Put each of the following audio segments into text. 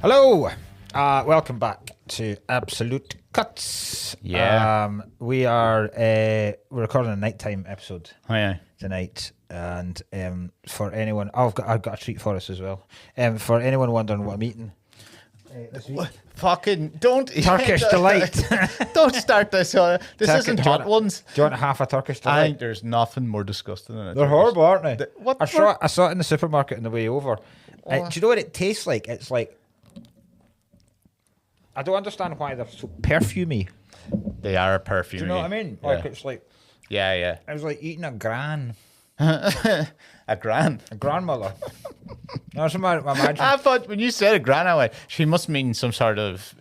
Hello, welcome back to Absolute Cuts. Yeah. We're recording a nighttime episode tonight, and for anyone, I've got a treat for us as well. For anyone wondering what I'm eating this week, fucking don't Turkish delight. Don't start this. This isn't hot ones. Do you want half a Turkish I delight? think there's nothing more disgusting than it. They're horrible, aren't they? I saw it in the supermarket on the way over. Do you know what it tastes like? It's like, I don't understand why they're so perfumey. They are perfumey. Do you know what I mean? Like, it's like, yeah. it was like eating a gran. A gran. A grandmother. That's what I imagine. I thought when you said a gran, I went, she must mean some sort of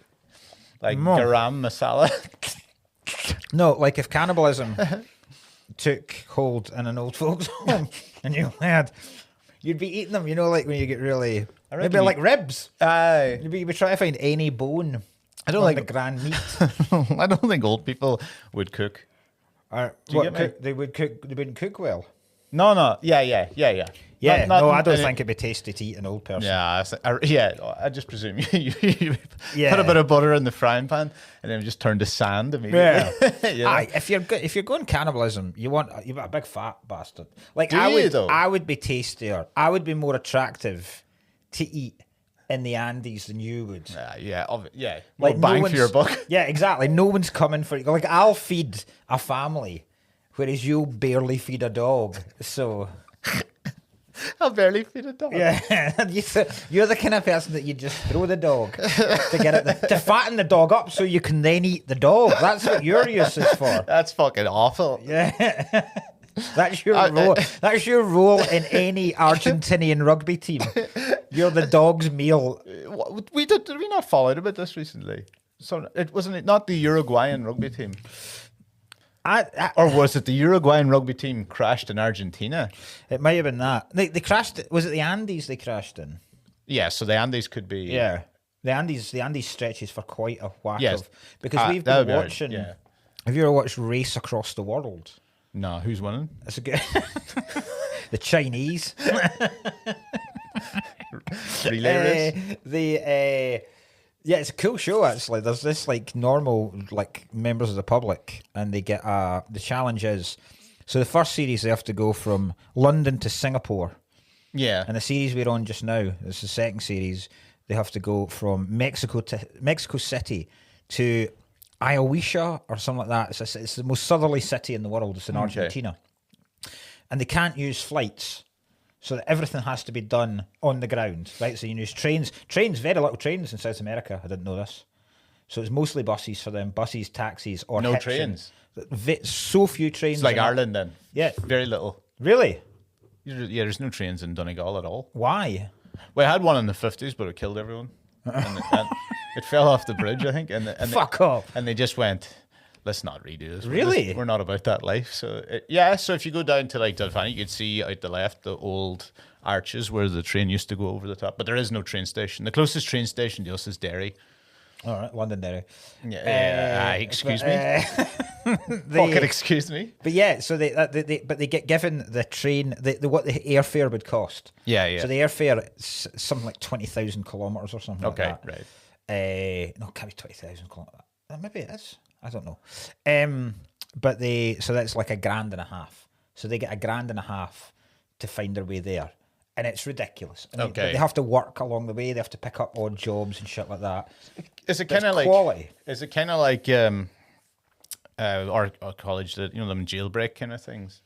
like garam masala. No, like if cannibalism took hold in an old folks' home and you'd be eating them, you know, like when you get really, maybe like ribs. You'd be trying to find any bone. I don't like the gran meat. I don't think old people would cook. They wouldn't cook well. No. Yeah. Yeah, I don't think it'd be tasty to eat an old person. Yeah, I just presume you put a bit of butter in the frying pan and then just turn to sand immediately. Yeah. Aye, if you're going cannibalism, you're a big fat bastard. Like I would be tastier. I would be more attractive to eat in the Andes than you would. Yeah. Like bang for your buck. Yeah, exactly. No one's coming for you. Like I'll feed a family, whereas you'll barely feed a dog. So. I'll barely feed a dog. Yeah, you're the kind of person that you just throw the dog to get it to fatten the dog up so you can then eat the dog. That's what your use is for. That's fucking awful. Yeah, that's your role. That's your role in any Argentinian rugby team. You're the dog's meal. Did we not follow it about this recently? So it wasn't not the Uruguayan rugby team. Or was it the Uruguayan rugby team crashed in Argentina? It might have been that. They crashed. Was it the Andes they crashed in? Yeah, so the Andes could be. Yeah, the Andes stretches for quite a whack yes. because we've been watching. Yeah. Have you ever watched Race Across the World? No, who's winning? That's a good. The Chinese. Relay race. Yeah, it's a cool show actually. There's this like normal like members of the public, and they get the challenge is, so the first series they have to go from London to Singapore. Yeah. And the series we're on just now, this is the second series, they have to go from Mexico City to Iowa or something like that. It's the most southerly city in the world. It's in Argentina. And they can't use flights. So that everything has to be done on the ground, right? So you use trains, very little trains in South America. I didn't know this. So it's mostly buses for them, buses, taxis, or no trains. So few trains. It's like Ireland then. Yeah. Very little. Really? Yeah, there's no trains in Donegal at all. Why? Well, I had one in the 50s, but it killed everyone. And it fell off the bridge, I think. Fuck off. And they just went, let's not redo this. Really? We're not about that life. So so if you go down to like Delphine, you could see out the left the old arches where the train used to go over the top. But there is no train station. The closest train station to us is Derry. All right, Londonderry. Yeah. Excuse me. Fucking excuse me. But yeah, so they get given the train what the airfare would cost. Yeah. So the airfare is something like 20,000 kilometers or something. Okay, like that. right. No, it can't be 20,000 kilometers. Maybe it is. I don't know. But so that's like $1,500. So they get $1,500 to find their way there. And it's ridiculous. But they have to work along the way. They have to pick up odd jobs and shit like that. Is it kind of like quality? Is it kind of like our college, them jailbreak kind of things?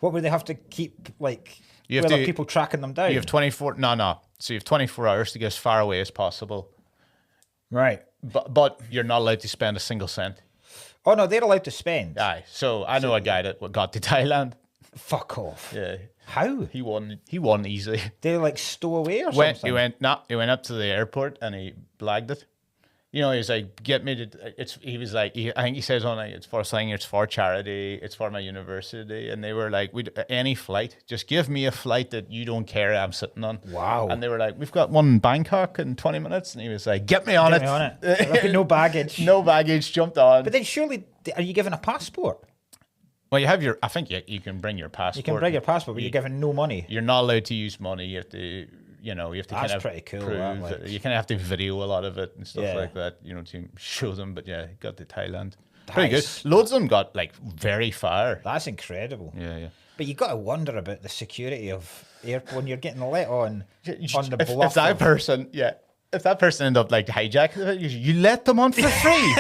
What would they have to keep like? You have people tracking them down. You have 24. No. So you have 24 hours to get as far away as possible. Right. But you're not allowed to spend a single cent. Oh no, they're allowed to spend. Aye. So I know a guy that got to Thailand. Fuck off. Yeah. How? He won easily. They like stow away or something? He went up to the airport and he blagged it. He was like, get me to, I think he says on it, it's for charity, it's for my university. And they were like, any flight, just give me a flight that you don't care I'm sitting on. Wow. And they were like, we've got one in Bangkok in 20 minutes. And he was like, get me on it. No baggage. No baggage, jumped on. But then surely, are you given a passport? Well, you have I think you can bring your passport. You can bring your passport, but you're given no money. You're not allowed to use money. You have to you know, you have to That's kind of pretty cool, prove that, like. you kind of have to video a lot of it and stuff Yeah. like that, you know, to show them. But yeah, got to Thailand. Pretty good. Nice. Loads of them got like very far. That's incredible. Yeah. But you got to wonder about the security of when you're getting let on the If bluff. that person, if that person ended up like hijacking it, you let them on for free.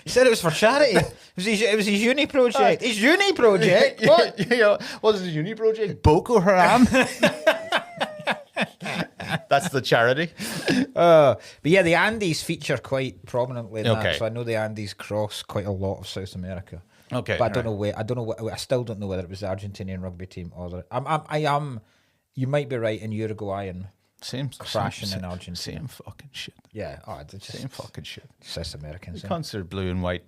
He said it was for charity. It was his uni project. His uni project? What? You know, what is his uni project? Boko Haram. That's the charity. But yeah, the Andes feature quite prominently in that. Okay. So I know the Andes cross quite a lot of South America. Okay, But I don't know where. I don't know what. I still don't know whether it was the Argentinian rugby team or the. I am. You might be right in Uruguayan. Same crashing in Argentina. Same fucking shit. Yeah. Oh, it's just Same fucking shit. South Americans. They consider blue and white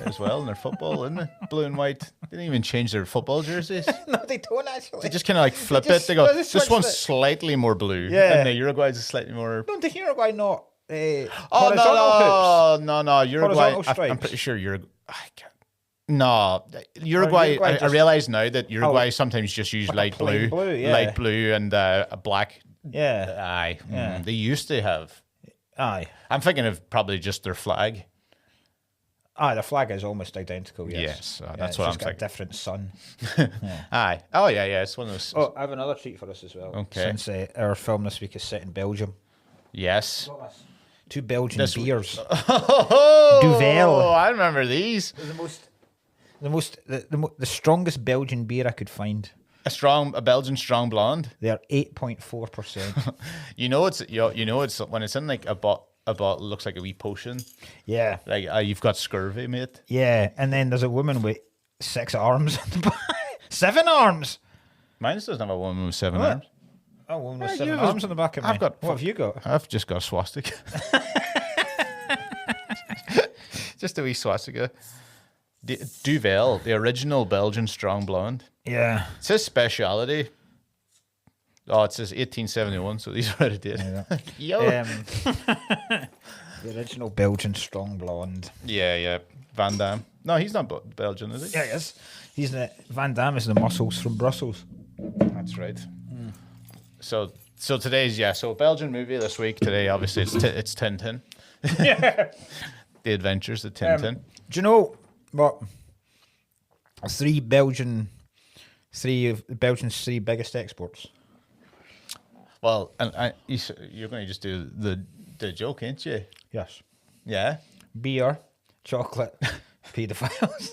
as well in their football, isn't it? Blue and white. They didn't even change their football jerseys. No, they don't actually. They just kind of like flip just- it. They go, they this one's switched slightly more blue. Yeah. And the Uruguay's is slightly more. Don't the Uruguay not? Oh, Horizontal no. Uruguay. Horizontal I'm stripes. pretty sure Uruguay. No, Uruguay. Uruguay I just- realize now that Uruguay sometimes just use Like a light plain blue, blue, yeah. light blue, and a black. Yeah. Aye, Yeah. They used to have. Aye. I'm thinking of probably just their flag. Aye, the flag is almost identical. Yes. Yes, Yeah, that's it's what just I'm got thinking. a different sun. Aye. Oh yeah. It's one of those. Oh, I have another treat for us as well. Okay. Since our film this week is set in Belgium. Yes. Two Belgian This- beers. Oh, Duvel. I remember these. The strongest Belgian beer I could find. A Belgian strong blonde. They're 8.4%. You know it's when it's in like a bottle looks like a wee potion. Yeah. Like you've got scurvy, mate. Yeah. And then there's a woman with 6 arms on the back. 7 arms. Mine doesn't have a woman with 7 What? arms. Oh, woman with Yeah, 7 you have- arms on the back of me. I've got- What have you got? I've just got a swastika. Just a wee swastika. Duvel, the original Belgian strong blonde. Yeah. It says speciality. Oh, it says 1871, so these are out of date. Yo. The original Belgian strong blonde. Yeah. Van Damme. No, he's not Belgian, is he? Yeah, yes. Van Damme is the muscles from Brussels. That's right. So today's so Belgian movie this week. Today, obviously, it's Tintin. The Adventures of Tintin. Do you know what? Three of Belgium's 3 biggest exports. Well, and you're going to just do the joke, ain't you? Yes. Yeah. Beer, chocolate, paedophiles.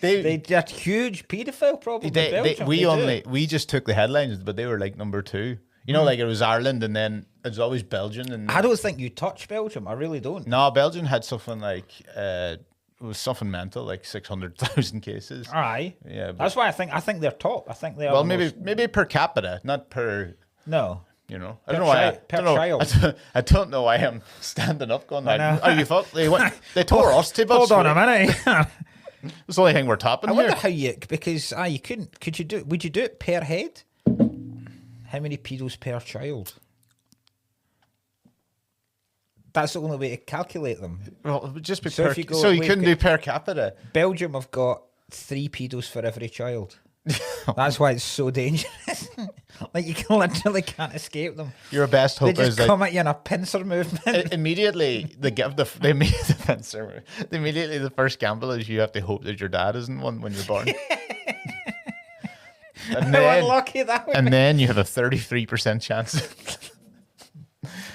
They're huge paedophile problem in Belgium. We just took the headlines, but they were like number 2. You know, like it was Ireland, and then it's always Belgium. And I don't think you touch Belgium. I really don't. no, Belgium had something like it was something mental, like 600,000 cases. Aye. Yeah, but- That's why I think they're top. I think they are. Well, the most- maybe per capita, not per. No. You know, Per I don't know why. child. I don't know why I'm standing up going. I know. Are you fuck? They tore us to bits. Hold on a minute. It's the only thing we're topping I here. wonder how you couldn't. Could you do it? Would you do it per head? How many pedos per child? That's the only way to calculate them. Well, it would just be So per. if you go- so you we've couldn't got- do per capita. Belgium have got 3 pedos for every child. That's why it's so dangerous. Like you literally can't escape them. Your best They hope just is that come at you in a pincer movement. immediately immediately the first gamble is you have to hope that your dad isn't one when you're born. And How then, unlucky that would and be. then you have a 33% chance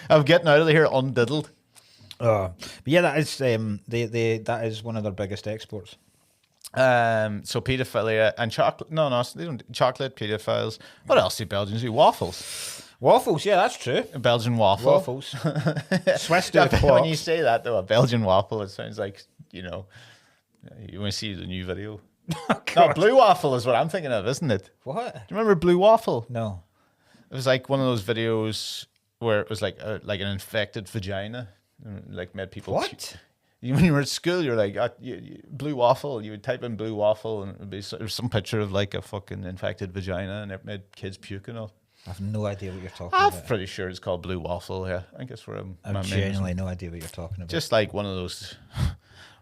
of getting out of here undiddled. But yeah, that is that is one of their biggest exports. So pedophilia and chocolate. No, they don't. Chocolate, pedophiles. What else do Belgians do? Waffles. Waffles, yeah, that's true. A Belgian waffle. Waffles. Swiss do When you say that, though, a Belgian waffle, it sounds like, you know, you want to see the new video. No, Blue Waffle is what I'm thinking of, isn't it? What? Do you remember Blue Waffle? No. It was like one of those videos where it was like an infected vagina, like made people. What? When you were at school, you're like Blue Waffle. You would type in Blue Waffle, and it would be there's some picture of like a fucking infected vagina, and it made kids puke and all. I have no idea what you're talking I'm about. pretty sure it's called Blue Waffle. Yeah, I think that's where I have genuinely no idea what you're talking about. just like one of those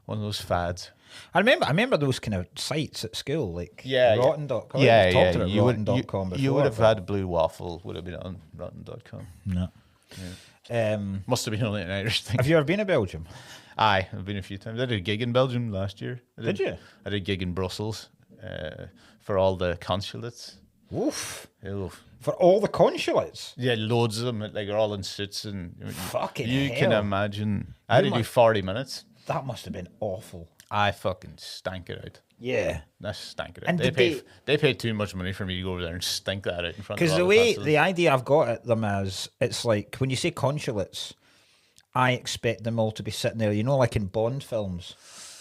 one of those fads. I remember those kind of sites at school, like Yeah, Rotten.com. Yeah, We've yeah. talked about Rotten.com before. You would have had Blue Waffle. Would have been on Rotten.com. No. Must have been only an Irish thing. Have you ever been to Belgium? Aye, I've been a few times. I did a gig in Belgium last year. Did you? I did a gig in Brussels for all the consulates. Oof. Oof. For all the consulates? Yeah, loads of them. Like, they're all in suits. And Fucking you hell. can imagine. I had to do 40 minutes. That must have been awful. I fucking stank it out. Yeah. I stank it out. And They paid too much money for me to go over there and stink that out in front of Because all the idea I've got at them is, it's like, when you say consulates, I expect them all to be sitting there, you know, like in Bond films,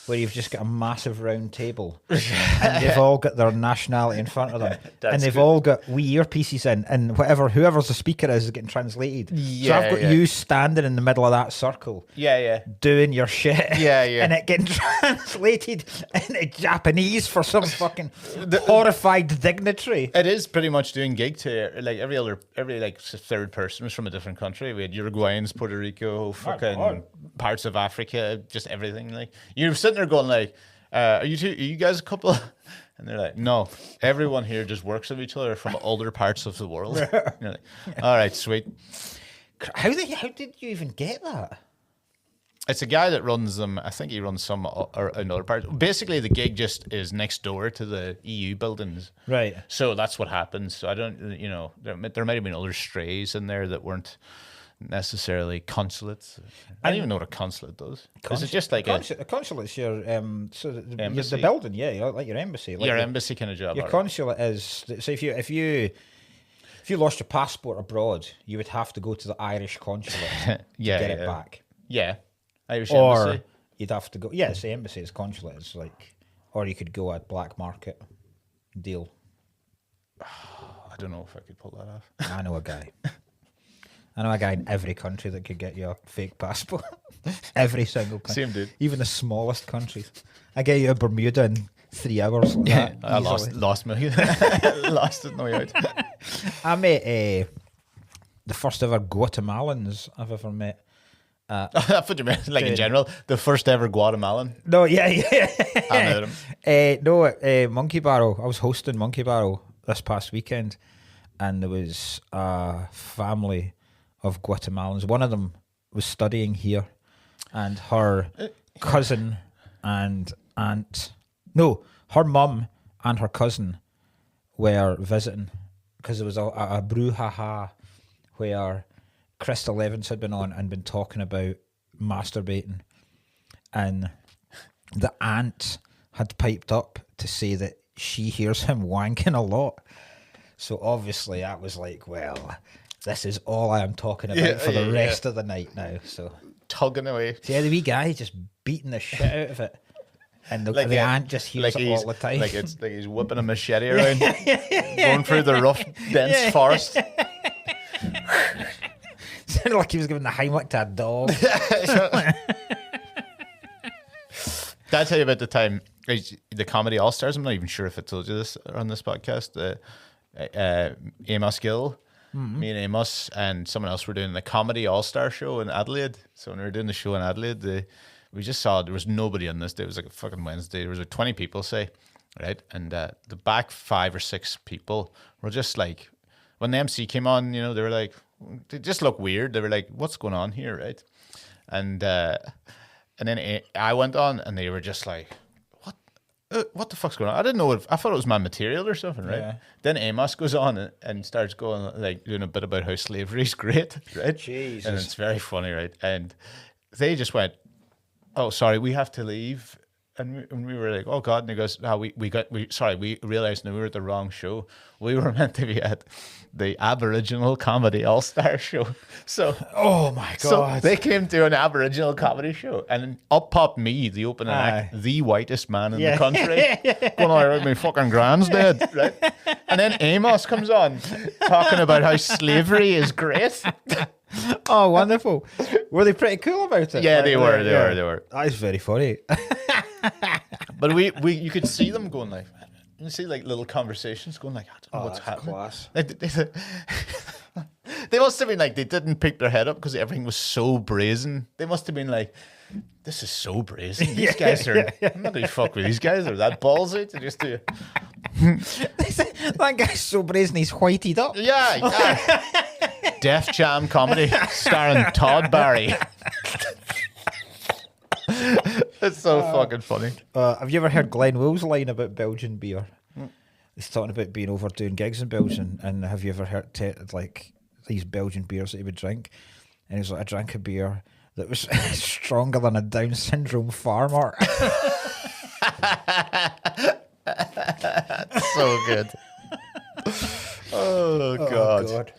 where you've just got a massive round table and they've all got their nationality in front of them. And they've all got wee earpieces in, and whoever's the speaker is getting translated. So I've got you standing in the middle of that circle. Yeah. Doing your shit. Yeah. And it getting translated into Japanese for some fucking horrified dignitary. It is pretty much doing gig to like every like third person was from a different country. We had Uruguayans, Puerto Rico, fucking parts of Africa, just everything. Like, you're sitting there going like, are you guys a couple? And they're like, no, everyone here just works with each other from other parts of the world. You're like, all right, sweet. How did you even get that? It's a guy that runs them. I think he runs some or another part. Basically, the gig just is next door to the EU buildings. Right. So that's what happens. So I don't, there might have been other strays in there that weren't necessarily consulates. I don't even know what a consulate does. Is it just like a consulate's your embassy? the building, yeah, like your embassy. Like your embassy kind of job. Your consulate is, so if you lost your passport abroad, you would have to go to the Irish consulate to get it back. Yeah. Irish or embassy. You'd have to go. Yeah, it's the embassy. It's consulate. It's like, or you could go at black market deal. I don't know if I could pull that off. I know a guy. I know a guy in every country that could get you a fake passport. Every single country. Same dude. Even the smallest countries. I get you a Bermuda in 3 hours. Like that, I lost me. Lost it no out. I met the first ever Guatemalans I've ever met. I thought you meant like in general, the first ever Guatemalan. No, yeah. I met him. Monkey Barrel. I was hosting Monkey Barrel this past weekend, and there was a family of Guatemalans. One of them was studying here, and her cousin and aunt, no, her mum and her cousin were visiting, because there was a brouhaha where Crystal Evans had been on and been talking about masturbating, and the aunt had piped up to say that she hears him wanking a lot. So obviously I was like, well, this is all I am talking about for the rest of the night now. So tugging away. So the wee guy just beating the shit out of it. And the aunt just hears it all the time. Like it's like he's whipping a machete around, going through the rough, dense forest. Sounded like he was giving the Heimlich to a dog. Did I tell you about the time the Comedy Allstars? I'm not even sure if I told you this on this podcast. Amos Gill, me and Amos and someone else were doing the Comedy Allstar show in Adelaide. So when we were doing the show in Adelaide, we just saw there was nobody on this day. It was like a fucking Wednesday. There was like 20 people, say, right? And the back 5 or 6 people were just like, when the MC came on, they were like, they just look weird. They were like, what's going on here, right? And then I went on, and they were just like, what the fuck's going on? I didn't know. I thought it was my material or something, right? Yeah. Then Amos goes on and starts going, like, doing a bit about how slavery's great, right? Jesus. And it's very funny, right? And they just went, oh, sorry, we have to leave. And we were like, oh God. And he goes, we realized we were at the wrong show. We were meant to be at the Aboriginal Comedy Allstar show. So, oh my God. So they came to an Aboriginal comedy show, and up popped me, the opening act, the whitest man in the country, going on like my fucking grand's dead, right? And then Amos comes on talking about how slavery is great. Oh, wonderful. Were they pretty cool about it? Yeah, they were. That is very funny. But you could see them going like, you see like little conversations going like, I don't know what's happening. Class. They must have been like, they didn't pick their head up because everything was so brazen. They must have been like, this is so brazen. These guys are, I'm not going to fuck with these guys. They're that ballsy to just do. That guy's so brazen, he's whited up. Yeah. Def Jam comedy starring Todd Barry. It's so fucking funny. Have you ever heard Glenn Will's line about Belgian beer? He's talking about being over doing gigs in Belgium, and have you ever heard like these Belgian beers that he would drink? And he's like, I drank a beer that was stronger than a Down syndrome farmer. So good. Oh God.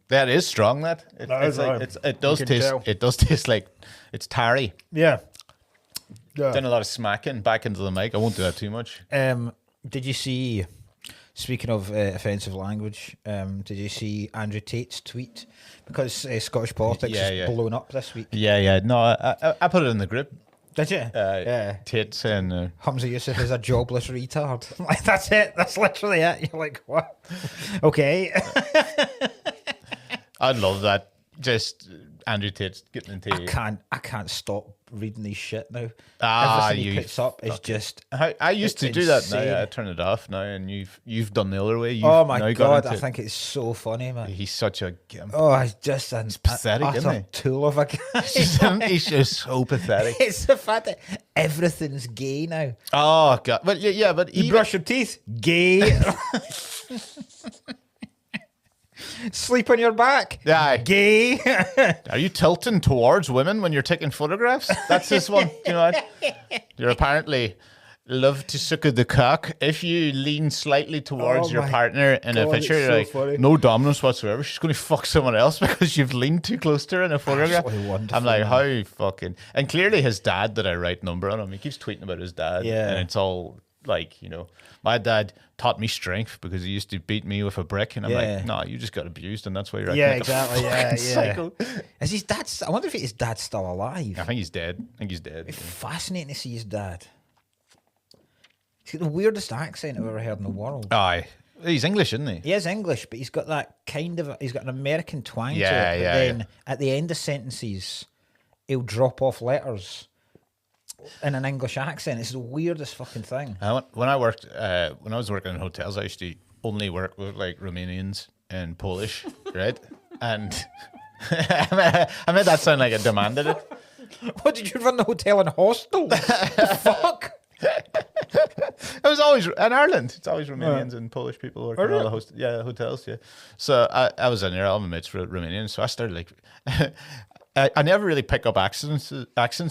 That is strong. It does taste. It does taste like it's tarry. Yeah. Done a lot of smacking back into the mic. I won't do that too much. Did you see? Speaking of offensive language, did you see Andrew Tate's tweet? Because Scottish politics is blown up this week. Yeah. No, I put it in the group. Did you? Yeah. Tate saying Hamza Yusuf is a jobless retard. Like, that's it. That's literally it. You're like, what? Okay. I'd love that. Just Andrew Tate's getting into. I can't stop reading these shit now. Everything he puts up is just. I used to do that. Now I turn it off now, and you've done the other way. Oh my God! I think it's so funny, man. He's such a gimp. Oh, he's just an pathetic, isn't he? Tool of a guy. He's just so pathetic. It's the fact that everything's gay now. Oh God! But yeah, but you brush your teeth, gay. Sleep on your back. Yeah. Gay. Are you tilting towards women when you're taking photographs? That's this one. You know what? You're apparently love to suck at the cock. If you lean slightly towards your partner in a picture, you're like, funny. No dominance whatsoever. She's going to fuck someone else because you've leaned too close to her in a photograph. I'm like, how fucking... And clearly his dad did a right number on him. He keeps tweeting about his dad. Yeah. And it's all like, you know, my dad taught me strength because he used to beat me with a brick, and I'm like, no, you just got abused, and that's why you're acting like exactly. a psycho. Is his dad? I wonder if his dad's still alive. I think he's dead. It's fascinating to see his dad. He's got the weirdest accent I've ever heard in the world. Aye, he's English, isn't he? He is English, but he's got that he's got an American twang to it. But then at the end of sentences, he'll drop off letters in an English accent. It's the weirdest fucking thing. When I was working in hotels, I used to only work with like Romanians and Polish, right? And I made that sound like I demanded it. What, did you run the hotel and hostel? The fuck? It was always in Ireland. It's always Romanians and Polish people working in all the hotels. Yeah. So I was in there. All my mates were Romanian, so I started like. I never really pick up accents,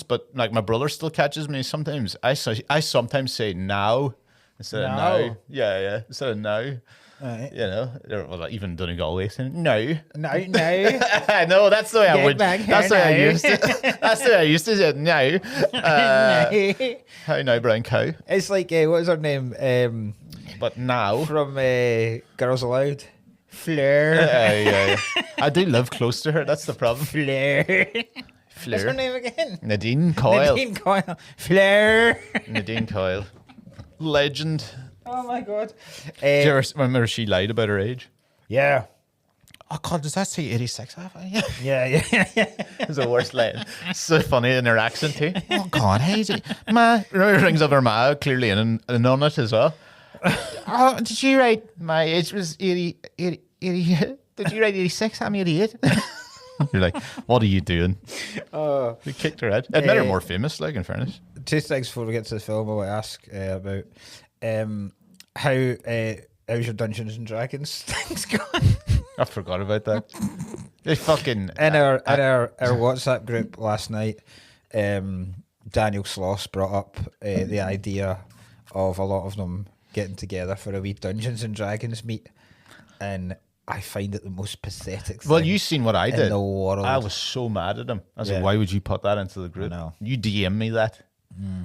but like my brother still catches me sometimes. I sometimes say now instead of now. Yeah, instead of now. Right. You know, well, even Donegal saying no. I know that's the way I would. That's the way I used to. That's the way I used to say it, no. How now, brown cow? It's like what is her name? But now from Girls Aloud. Fleur. Yeah. I do live close to her. That's the problem. Fleur. What's her name again? Nadine Coyle. Fleur. Nadine Coyle. Legend. Oh my God. Did you ever remember she lied about her age? Yeah. Oh God, does that say 86? Yeah. It's the worst line. So funny in her accent too. Oh God, Hazy. Ma. Rings up her ma, clearly in on it as well. Oh, did you write my age was 80? Did you write 86? I'm 88. You're like, what are you doing? We kicked her head. It made her more famous, like, in fairness. Two things before we get to the film I want to ask about how's your Dungeons and Dragons things going? I forgot about that. They fucking in our WhatsApp group last night, Daniel Sloss brought up the idea of a lot of them getting together for a wee Dungeons and Dragons meet, and I find it the most pathetic thing. Well, you seen what I did. In the world. I was so mad at him. I was like, why would you put that into the group? I know. You DM me that.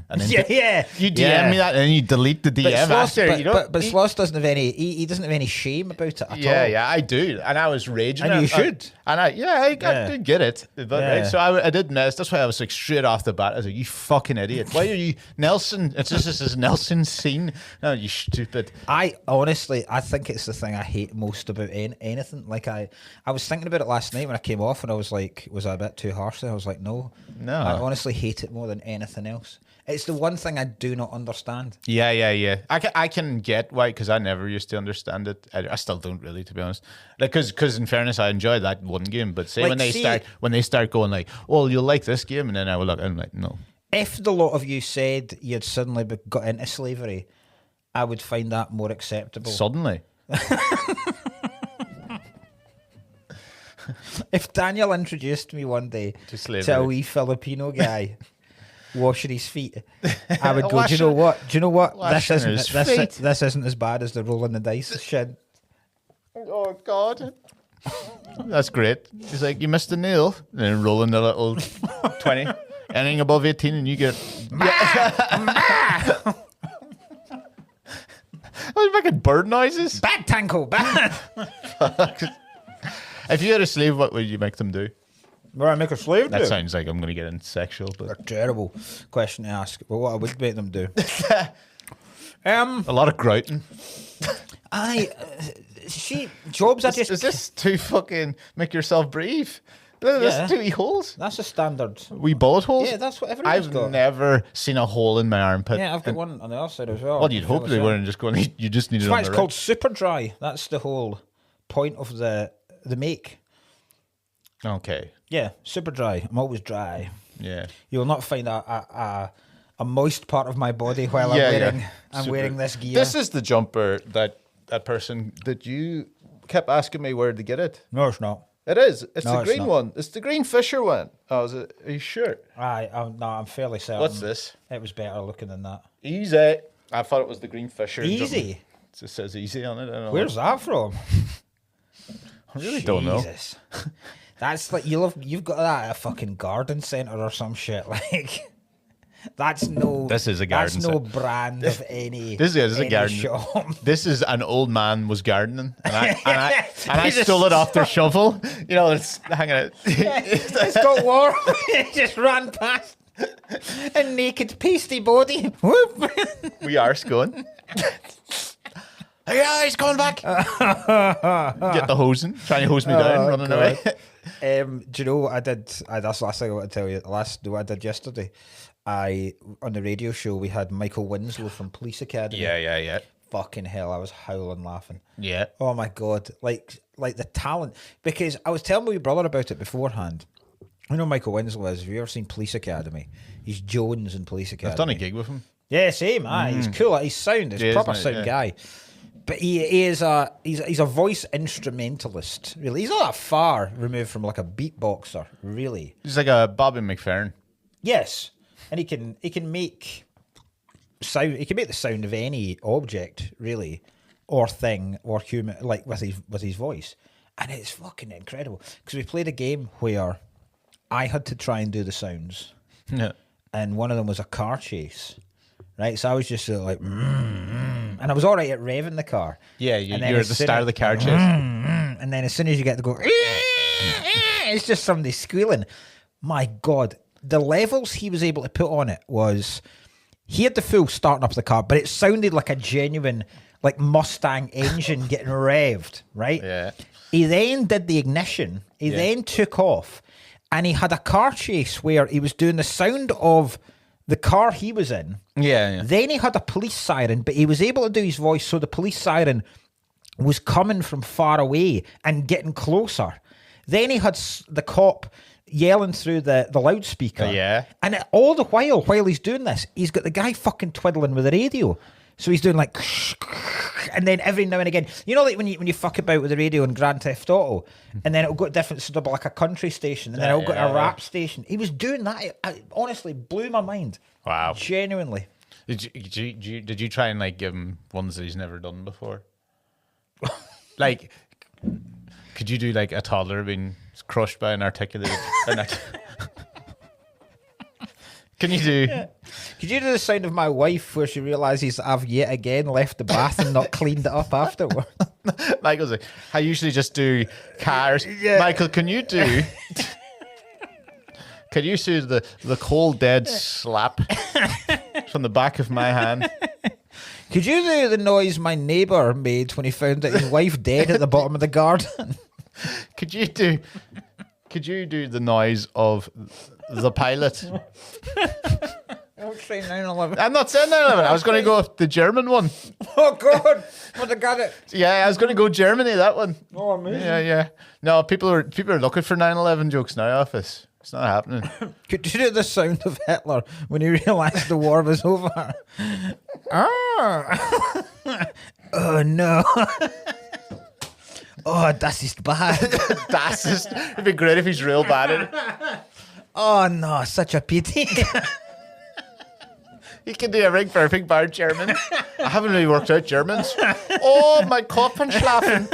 And then Yeah. you DM me that, and then you delete the DM after. But Sloss doesn't have any. He doesn't have any shame about it at all. Yeah, I do, and I was raging. And you should. I did get it, but right, so I did mess. That's why I was like straight off the bat. I was like, "You fucking idiot! Why are you Nelson?" It's just this Nelson scene. No, you stupid. I honestly, I think it's the thing I hate most about anything. Like I was thinking about it last night when I came off, and I was like, was I a bit too harsh there? I was like, no. I honestly hate it more than anything else. It's the one thing I do not understand. Yeah. I can get why, because I never used to understand it. I still don't really, to be honest. Like, because in fairness, I enjoyed that one game. But say like, when they start going like, "Oh, you'll like this game," and then I will look, and I'm like, no. If the lot of you said you'd suddenly got into slavery, I would find that more acceptable. Suddenly. If Daniel introduced me one day to a wee Filipino guy washing his feet, I would go, do you know what? This isn't as bad as the rolling the dice shit. Oh, God. That's great. He's like, you missed a nail. And then rolling the little 20. Anything above 18 and you get... I was making bird noises. Back tankle, back. If you had a slave, what would you make them do? What I make a slave do? That sounds like I'm going to get into sexual. But... A terrible question to ask. But what I would make them do? A lot of grouting. Jobs I just... Is this to fucking make yourself breathe? There's two wee holes. That's a standard. Wee bullet holes? Yeah, that's what everyone's got. I've never seen a hole in my armpit. Yeah, I've got one on the other side as well. Well, you'd hope they weren't just going, you just need it on the right. It's called super dry. That's the whole point of the make. Okay. Yeah, super dry. I'm always dry. Yeah. You will not find a moist part of my body while I'm wearing this gear. This is the jumper that person that you kept asking me where to get it. No, it's not. It is. It's the green one. It's the green Fisher one. Oh, is it? Are you sure? I'm fairly certain. What's this? It was better looking than that. Easy. I thought it was the green Fisher. Easy? It just says easy on it. I don't know. Where's that from? I really don't know. That's like you've got that at a fucking garden centre or some shit. Like that's no. This is a garden. That's no brand of any. This is a garden shop. This is an old man was gardening, and I stole it off their shovel. You know, it's hanging out. It's got warm. It just ran past. A naked pasty body. Whoop. We are going. Yeah, he's coming back. Get the hosing, trying to hose me down, running away. Do you know what I did? That's the last thing I want to tell you. What I did yesterday. On the radio show we had Michael Winsler from Police Academy. Yeah. Fucking hell, I was howling laughing. Yeah. Oh my god, like the talent. Because I was telling my brother about it beforehand. I know Michael Winsler is. Have you ever seen Police Academy? He's Jones in Police Academy. I've done a gig with him. Yeah, same. He's cool. He's sound. He's a proper sound guy. But he's a voice instrumentalist. Really, he's not that far removed from like a beatboxer. Really, he's like a Bobby McFerrin. Yes, and he can make sound. He can make the sound of any object, really, or thing, or human, like with his voice, and it's fucking incredible. Because we played a game where I had to try and do the sounds, and one of them was a car chase. Right, so I was just like, and I was all right at revving the car. Yeah, you're at the start of the car chase. And then as soon as you get to go, it's just somebody squealing. My God, the levels he was able to put on it was, he had the full starting up the car, but it sounded like a genuine, like Mustang engine getting revved, right? Yeah. He then did the ignition. He then took off, and he had a car chase where he was doing the sound of the car he was in. Yeah. Then he had a police siren, but he was able to do his voice so the police siren was coming from far away and getting closer. Then he had the cop yelling through the loudspeaker. And all the while he's doing this, he's got the guy fucking twiddling with the radio. So he's doing like, and then every now and again, you know, like when you fuck about with the radio in Grand Theft Auto, and then it'll go to different, so like a country station, and then it'll go to a rap station. He was doing that. It honestly blew my mind. Wow, genuinely. Did you try and like give him ones that he's never done before? Like, could you do like a toddler being crushed by an articulated? Can you do? Could you do the sound of my wife where she realises I've yet again left the bath and not cleaned it up afterward? Michael's like, I usually just do cars. Yeah. Michael, can you do? Can you do the cold dead slap from the back of my hand? Could you do the noise my neighbour made when he found out his wife dead at the bottom of the garden? Could you do the noise of the pilot? Don't say 9/11. I'm not saying 9/11. I was going to go with the German one. Oh God! But I got it. Yeah, I was going to go Germany. That one. Oh, amazing. Yeah. No, people are looking for 9/11 jokes now. Office. It's not happening. Could you do the sound of Hitler when he realised the war was over? Oh no. Oh, das ist bad. That's just, it'd be great if he's real bad at it. Oh no, such a pity. He can do everything perfect bar German. I haven't really worked out Germans. Oh, my Kopfenschlafen.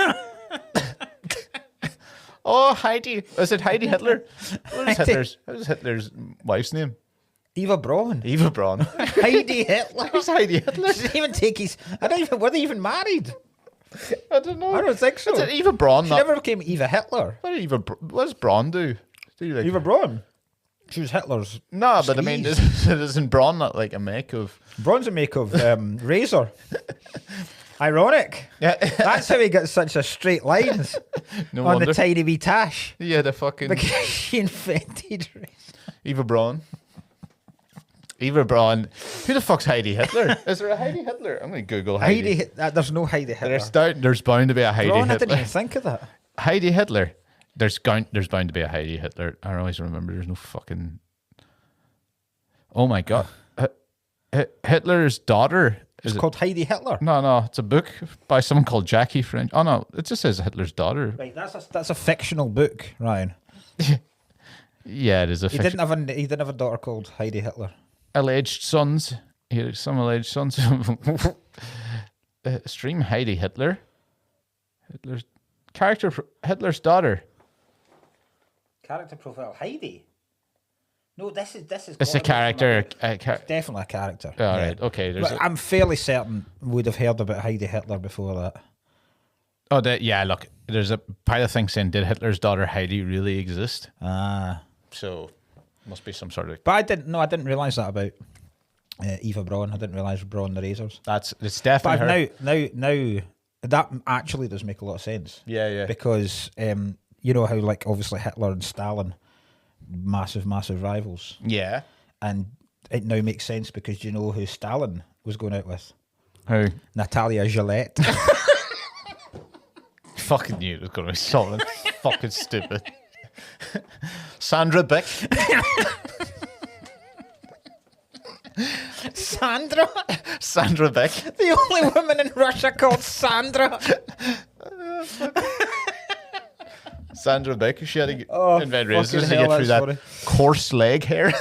Oh, Heidi. Is it Heidi Hitler? What is Hitler's wife's name? Eva Braun. Eva Braun. Heidi Hitler. Who's Heidi Hitler? She didn't even take his. Were they even married? I don't know. I don't think so. Is it Eva Braun? She never became Eva Hitler. What does Braun do? Eva Braun. She was Hitler's. No, but I mean, squeeze. isn't Braun not like a make of? Braun's a make of Razor. Ironic. Yeah. That's how he got such a straight lines No on wonder. the tiny wee tash. Yeah, the fucking Because she invented Razor. Eva Braun. Eva Braun. Who the fuck's Heidi Hitler? Is there a Heidi Hitler? I'm going to Google Heidi. There's no Heidi Hitler. There's bound to be a Heidi Braun, I Hitler. didn't even think of that. Heidi Hitler. There's bound to be a Heidi Hitler. I always remember there's no fucking. Oh my god. Hitler's daughter. It's called Heidi Hitler. No, it's a book by someone called Jackie French. Oh no, it just says Hitler's daughter. Right, that's a fictional book, Ryan. Yeah, it is a He didn't have a daughter called Heidi Hitler. alleged sons. Here, some alleged sons. Stream Heidi Hitler. Hitler's character. Hitler's daughter. Character profile Heidi. No, this is. It's a character. Definitely a character. All right. Okay. But I'm fairly certain would have heard about Heidi Hitler before that. Oh, yeah. Look, there's a pile of things saying, did Hitler's daughter Heidi really exist? Ah. So, must be some sort of. But I didn't realise that about Eva Braun. I didn't realise Braun the Razors. It's definitely But her. now that actually does make a lot of sense. Yeah. Because you know how like obviously Hitler and Stalin, massive rivals. Yeah. And it now makes sense because you know who Stalin was going out with? Who? Natalia Gillette. Fucking knew it was going to be something fucking stupid. Sandra Beck. Sandra Beck. The only woman in Russia called Sandra. Sandra Beck. She had to invent fucking razors to hell, get through that that's coarse leg hair.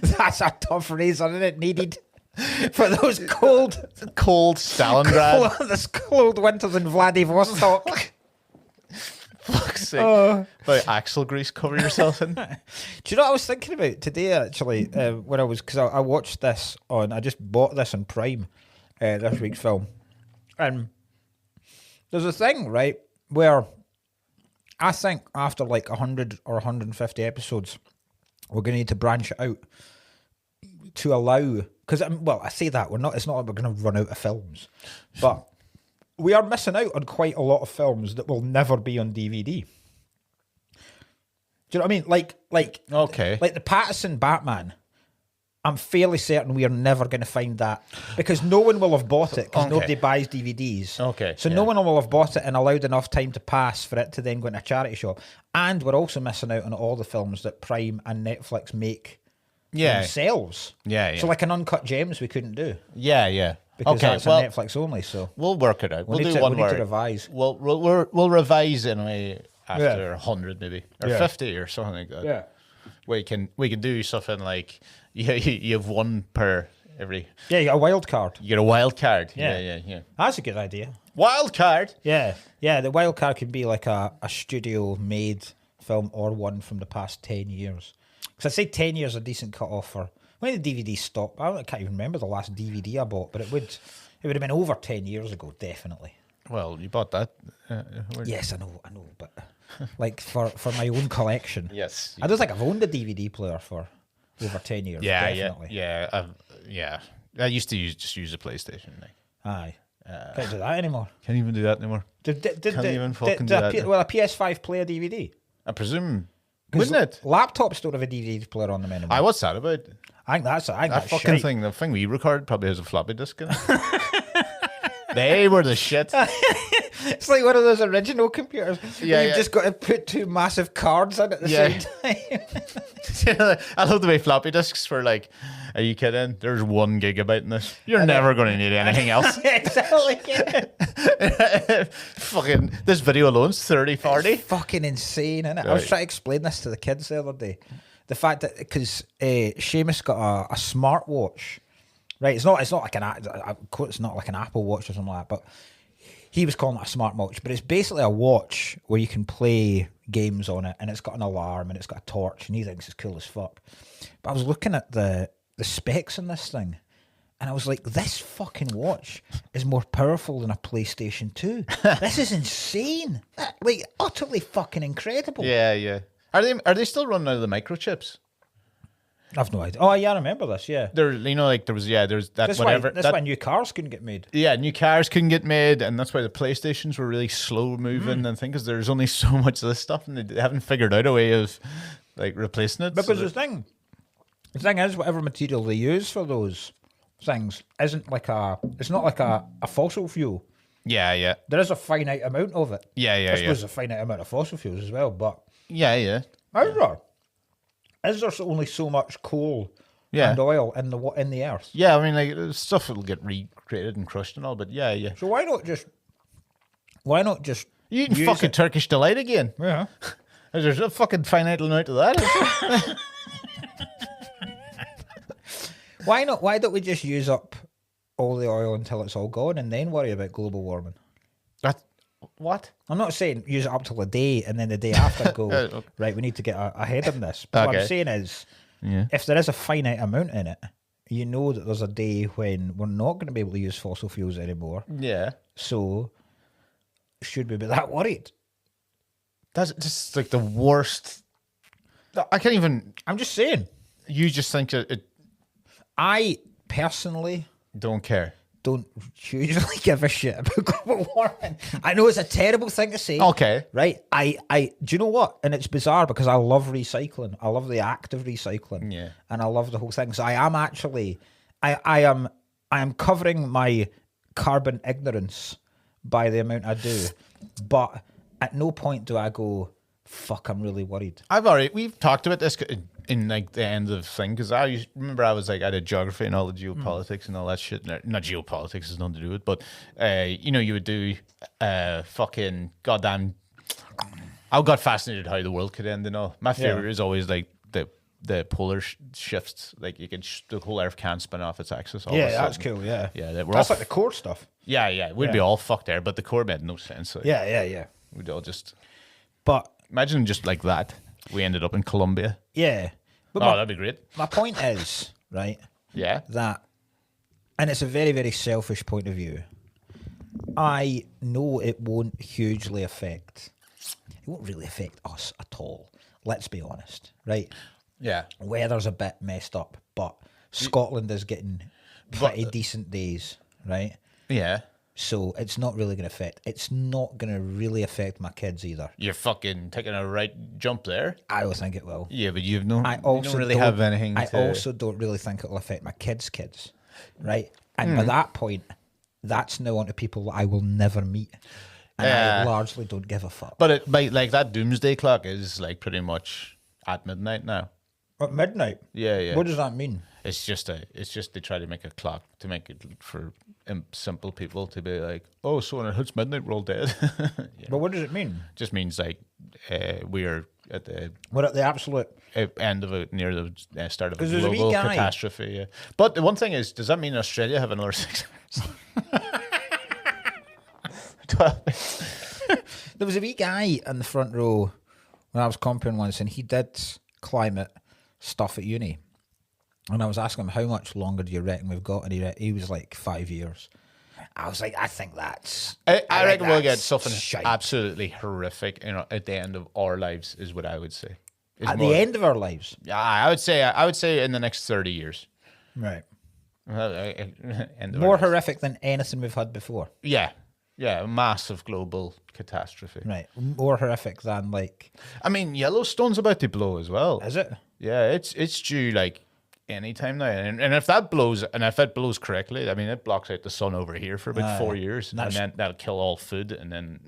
That's a tough razor, isn't it? Needed for those cold Stalingrad. this cold winters in Vladivostok. Fuck's sake. Like axle grease cover yourself in. Do you know what I was thinking about today, actually, when I was, because I watched this I just bought this on Prime, this week's film. And there's a thing, right, where I think after like 100 or 150 episodes, we're going to need to branch it out to allow, because, well, I say that, it's not like we're going to run out of films, but we are missing out on quite a lot of films that will never be on DVD. Do you know what I mean? Like the Patterson Batman. I'm fairly certain we are never going to find that because no one will have bought it because nobody buys DVDs. Okay. So no one will have bought it and allowed enough time to pass for it to then go into a charity shop. And we're also missing out on all the films that Prime and Netflix make themselves. Yeah. So like an Uncut Gems we couldn't do. Yeah. Because that's on Netflix only. So we'll work it out. we need one to revise. We'll revise in a way after 100 maybe or 50 or something like that. Yeah. We can do something like you have one per every. Yeah, you got a wild card. You get a wild card. Yeah. Yeah. That's a good idea. Wild card. Yeah. The wild card can be like a studio made film or one from the past 10 years. Because I'd say 10 years a decent cut-off for... When did DVDs stop? I can't even remember the last DVD I bought, but it would have been over 10 years ago, definitely. Well, you bought that. Yes, I know, but like for my own collection. Yes. I don't think I've owned a DVD player for over 10 years. Yeah, definitely. yeah. I used to just use a PlayStation. Like. Aye. Can't do that anymore. Can't even do that anymore. Can't even fucking do that. Will a PS5 play a DVD? I presume. Wouldn't it? Laptops don't have a DVD player on them anymore. What's that about? I think that's That fucking shite. thing. The thing we record probably has a floppy disk in it. They were the shit. It's like one of those original computers. Yeah, You've just got to put two massive cards in at the same time. I love the way floppy disks were like, are you kidding? There's 1 gigabyte in this. You're never going to need anything else. Exactly. Yeah. Fucking, this video alone's 30, 40. It's fucking insane, isn't it? I was trying to explain this to the kids the other day. The fact that, because Seamus got a smartwatch, right? It's not like it's not like an Apple Watch or something like that, but he was calling it a smartwatch. But it's basically a watch where you can play games on it, and it's got an alarm and it's got a torch, and he thinks it's cool as fuck. But I was looking at the specs on this thing, and I was like, this fucking watch is more powerful than a PlayStation 2. This is insane. Like, utterly fucking incredible. Yeah. Are they still running out of the microchips? I've no idea. Oh, yeah, I remember this, yeah. There's that That's why new cars couldn't get made. Yeah, new cars couldn't get made, and that's why the PlayStations were really slow moving and things, because there's only so much of this stuff, and they haven't figured out a way of like replacing it. Because the thing is, whatever material they use for those things isn't like it's not like a fossil fuel. Yeah. There is a finite amount of it. Yeah. I suppose there's a finite amount of fossil fuels as well, but Yeah. Is there only so much coal Yeah. and oil in the earth? Yeah, I mean, like, stuff will get recreated and crushed and all, but yeah. So why not just You eating use fucking it? Turkish delight again? Yeah. There's a fucking finite amount of that. Why not? Why don't we just use up all the oil until it's all gone and then worry about global warming? What? I'm not saying use it up till a day and then the day after go, right, we need to get ahead of this. But what I'm saying is, if there is a finite amount in it, you know that there's a day when we're not going to be able to use fossil fuels anymore. Yeah. So, should we be that worried? That's just like the worst. I can't even. I'm just saying. You just think it. I personally Don't care. don't usually give a shit about global warming. I know it's a terrible thing to say. Okay. Right? I do you know what? And it's bizarre because I love recycling. I love the act of recycling. Yeah. And I love the whole thing. So I am actually I am covering my carbon ignorance by the amount I do. But at no point do I go, fuck, I'm really worried. We've talked about this in like the end of the thing, because remember I was like, I did geography and all the geopolitics and all that shit. Not geopolitics has nothing to do with it, but you would do fucking goddamn. I got fascinated how the world could end and all. My favorite is always like the polar shifts. Like the whole Earth can spin off its axis. All of a That's sudden. cool. Yeah, Yeah, that's like the core stuff. Yeah, we'd be all fucked there, but the core made no sense. Like, Yeah. we'd all just But imagine just like that. We ended up in Colombia. yeah, but That'd be great. my point is right. Yeah. That, and it's a very, very selfish point of view. I know it won't hugely affect. It won't really affect us at all. Let's be honest, right? Yeah. Weather's a bit messed up, but Scotland is getting pretty decent days, right? Yeah. So it's not really going to affect. It's not going to really affect my kids either. You're fucking taking a right jump there. I don't think it will. Yeah, but you don't really don't- have anything I to... also don't really think it will affect my kids' kids, right? And by that point, that's now onto people that I will never meet, and I largely don't give a fuck. But like that doomsday clock is like pretty much at midnight now. At midnight. Yeah. What does that mean? It's just they try to make a clock to make it for simple people to be like, oh, so when it hits midnight, we're all dead. But what does it mean? Just means like we are at the We're at the absolute. end of it, near the start of a 'Cause there's a wee global guy. catastrophe. Yeah. But the one thing is, does that mean Australia have another 6 hours? 12. There was a wee guy in the front row when I was comping once, and he did climate stuff at uni. And I was asking him, how much longer do you reckon we've got? And he was like 5 years. I was like, I think that's... I reckon we'll get something shite. absolutely horrific, at the end of our lives, is what I would say. At the end of our lives? Yeah, I would say in the next 30 years. Right. End of More our lives. horrific than anything we've had before. Yeah. Yeah, massive global catastrophe. Right. More horrific than like... I mean, Yellowstone's about to blow as well. Is it? Yeah, it's due like any time now. And if that blows, and if it blows correctly, I mean, it blocks out the sun over here for about 4 years. And then that'll kill all food, and then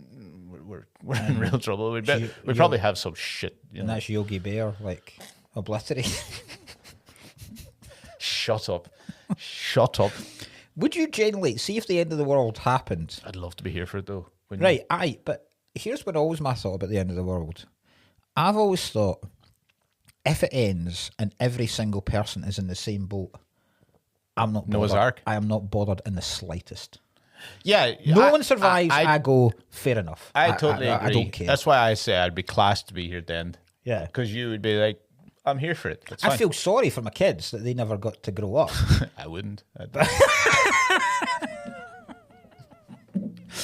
we're in real trouble. We probably have some shit. And that's Yogi Bear, like, obliterated. Shut up. Shut up. Would you genuinely see if the end of the world happened? I'd love to be here for it, though. Right, but here's what always my thought about the end of the world. I've always thought, if it ends and every single person is in the same boat, I'm not bothered. Noah's Ark? I am not bothered in the slightest. Yeah. No one survives, I go, fair enough. I totally agree. I don't care. That's why I say I'd be classed to be here at the end. Yeah. Because you would be like, I'm here for it. That's I fine. feel sorry for my kids that they never got to grow up. I wouldn't.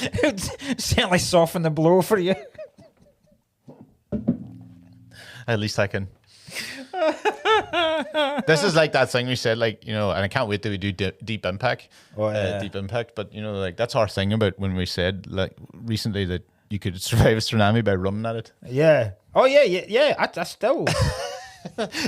It'd certainly soften the blow for you. At least I can. This is like that thing we said, like, and I can't wait till we do Deep Impact. Oh, yeah. Deep Impact. But, like, that's our thing about when we said, like, recently that you could survive a tsunami by running at it. Yeah. Oh, yeah. I still...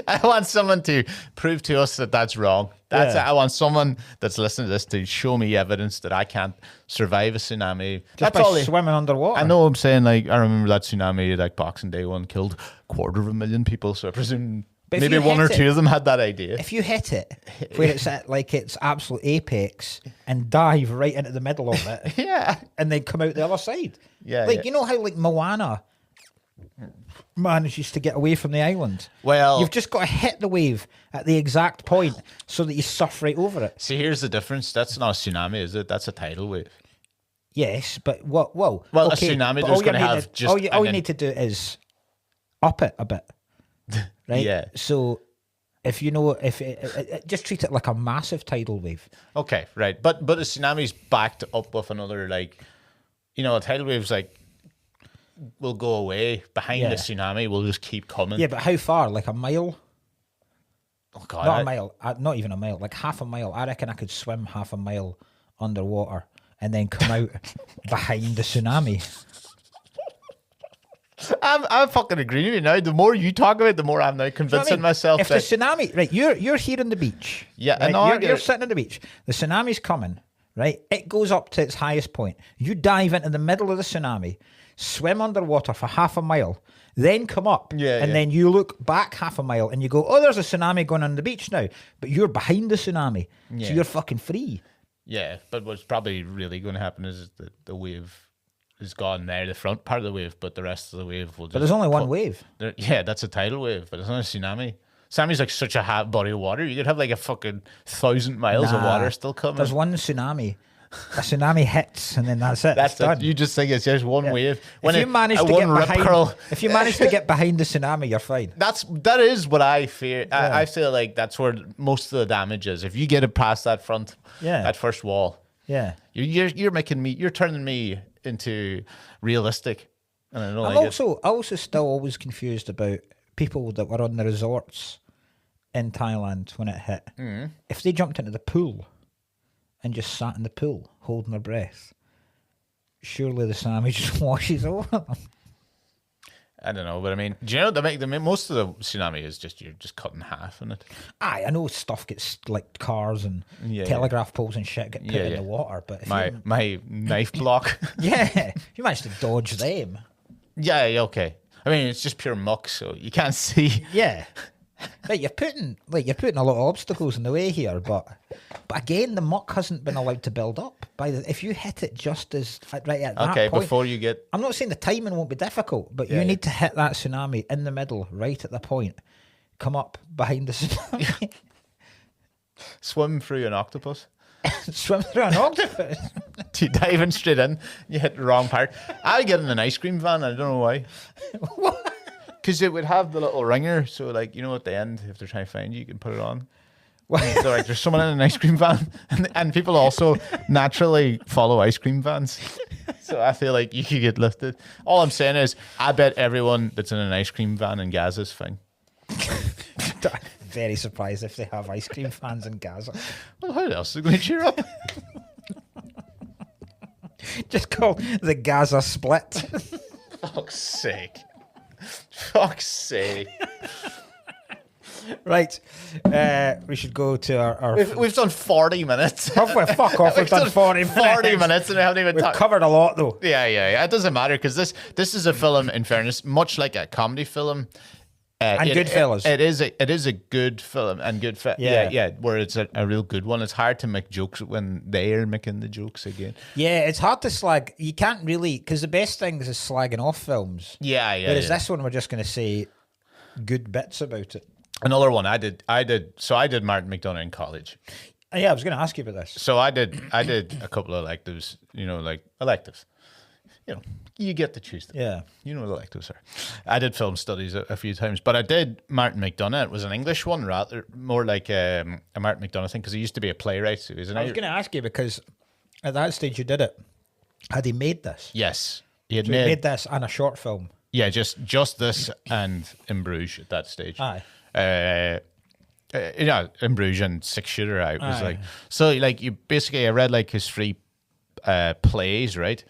I want someone to prove to us that that's wrong. I want someone that's listening to this to show me evidence that I can't survive a tsunami. Just that's by swimming underwater. I know I'm saying, like, I remember that tsunami, like Boxing Day one, killed 250,000 people. So I presume maybe one or two of them had that idea. If you hit it where it's at like its absolute apex and dive right into the middle of it, yeah, and then come out the other side, yeah, like you know how like Moana manages to get away from the island. Well, you've just got to hit the wave at the exact point so that you surf right over it. See, here's the difference. That's not a tsunami, is it? That's a tidal wave. Yes, but what? Well, a okay, tsunami. There's going to have just all you need to do is up it a bit, right? Yeah. So if just treat it like a massive tidal wave. Okay, right. But a tsunami's backed up with another, like, a tidal wave's like will go away. Behind the tsunami will just keep coming. Yeah, but how far? Like a mile? Oh God, not a mile. Not even a mile. Like half a mile. I reckon I could swim half a mile underwater and then come out behind the tsunami. I'm fucking agreeing with you now. The more you talk about it, the more I'm now convincing myself if that the tsunami, right? You're here on the beach. Yeah, right? and you're sitting on the beach. The tsunami's coming, right? It goes up to its highest point. You dive into the middle of the tsunami, swim underwater for half a mile, then come up, and then you look back half a mile and you go, oh, there's a tsunami going on the beach now, but you're behind the tsunami, so you're fucking free. Yeah, but what's probably really going to happen is that the wave is gone there, the front part of the wave, but the rest of the wave will just... But there's only one wave. Yeah, that's a tidal wave, but it's not a tsunami. Tsunami's like such a hot body of water. You could have like a fucking 1,000 miles of water still coming. There's one tsunami. A tsunami hits, and then that's it. That's it's done. You just think it's just one wave. If you manage to get behind the tsunami, you're fine. That is what I fear. Yeah. I feel like that's where most of the damage is. If you get it past that front, that first wall, you're turning me into realistic. And I don't I'm also still always confused about people that were on the resorts in Thailand when it hit. Mm. If they jumped into the pool and just sat in the pool holding their breath, surely the tsunami just washes over them. I don't know, but I mean, do you know the most of the tsunami is just you're just cut in half in it. I know stuff gets like cars and telegraph poles and shit get put in the water, but if my knife block. If you manage to dodge them. Yeah, okay. I mean, it's just pure muck, so you can't see. Yeah. Right, you're putting a lot of obstacles in the way here, but again, the muck hasn't been allowed to build up. If you hit it just as right at that point, before you get, I'm not saying the timing won't be difficult, but you need to hit that tsunami in the middle, right at the point. Come up behind the tsunami. Swim through an octopus. Swim through an octopus. You diving straight in, you hit the wrong part. I get in an ice cream van. I don't know why. What? Because it would have the little ringer, so like at the end, if they're trying to find you, you can put it on. So like, there's someone in an ice cream van, and people also naturally follow ice cream vans. So I feel like you could get lifted. All I'm saying is, I bet everyone that's in an ice cream van in Gaza's fine. Very surprised if they have ice cream fans in Gaza. Well, how else are they going to cheer up? Just call the Gaza split. Fuck's sake. Fuck's sake. Right. We should go to our We've done 40 minutes. Fuck off. We've done 40 minutes. 40 minutes and we haven't even We've covered a lot, though. Yeah. It doesn't matter because this is a film, in fairness, much like a comedy film. And Goodfellas. It is a good film and good where it's a real good one. It's hard to make jokes when they are making the jokes again. Yeah, it's hard to slag. You can't really, because the best things is slagging off films. Yeah. Whereas this one, we're just going to say good bits about it. Another one I did Martin McDonagh in college. Yeah, I was going to ask you about this. So I did a couple of electives, like electives. You get to choose them. Yeah. You know what electives are. I did film studies a few times, but I did Martin McDonagh. It was an English one, rather more like a Martin McDonagh thing, because he used to be a playwright. So I was going to ask you, because at that stage you did it. Had he made this? Yes. He made this and a short film. Yeah, just this and In Bruges at that stage. Aye. In Bruges and Six Shooter. I was like, so like you basically, I read like his 3 plays, right?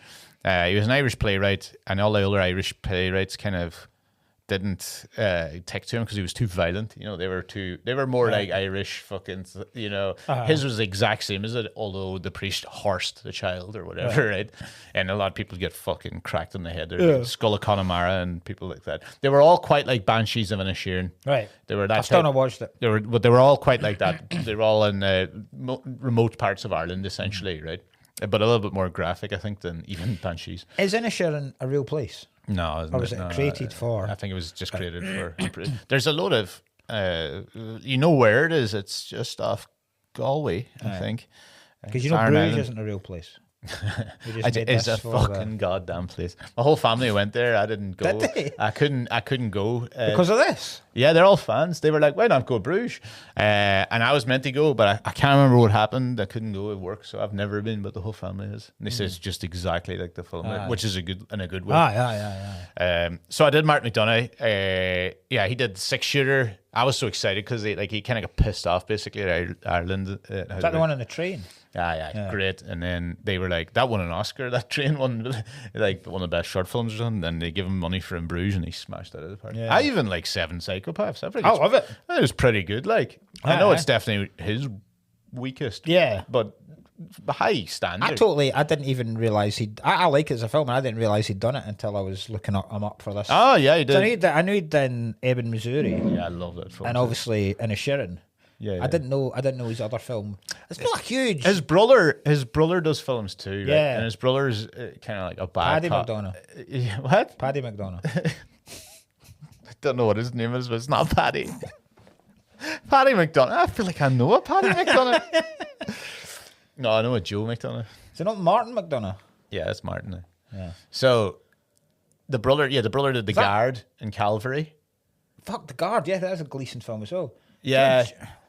He was an Irish playwright, and all the other Irish playwrights kind of didn't take to him because he was too violent. They were more like Irish fucking, His was the exact same as it, although the priest horsed the child or whatever, right? And a lot of people get fucking cracked in the head. Skull of Connemara and people like that. They were all quite like Banshees of Inisherin. Right. They were that. I've still not watched it. They were all quite like that. They were all in remote parts of Ireland, essentially, right? But a little bit more graphic, I think, than even Banshees. Is Inisherin a real place? No. Or was it created for? I think it was just created for... There's a load of... where it is. It's just off Galway, I think. Because Bruges isn't a real place. It's a fucking goddamn place. My whole family went there. I didn't go. Did they? I couldn't go because of this. Yeah, they're all fans. They were like, "Why not go Bruges?" And I was meant to go, but I can't remember what happened. I couldn't go at work, so I've never been. But the whole family is. And they say it's just exactly like the film, which is a good way. So I did Martin McDonagh. He did Six Shooter. I was so excited because he kind of got pissed off basically at Ireland. Is that the one on the train? Yeah, great. And then they were like, that won an Oscar, that train won, like one of the best short films or something. And they give him money for In Bruges and he smashed it out of the park. Yeah. I even like Seven Psychopaths. I love it. It was pretty good. Like, I know it's definitely his weakest. Yeah. But high standard. I didn't even realise I like it as a film, and I didn't realise he'd done it until I was looking him up for this. Oh, yeah, he did. So I knew he'd done Ebbing, Missouri. Yeah, I love that film. And obviously Inisherin. Yeah. I didn't know his other film. It's not huge. His brother does films too, right? Yeah. And his brother's kind of like a bad Paddy McDonagh. What? Paddy McDonagh. I don't know what his name is, but it's not Paddy. Paddy McDonagh. I feel like I know a Paddy McDonagh. No, I know a Joe McDonagh. Is it not Martin McDonagh? Yeah, it's Martin. Yeah. So the brother did The Guard in Calvary. Fuck, The Guard. Yeah, that's a Gleason film as well. Yeah.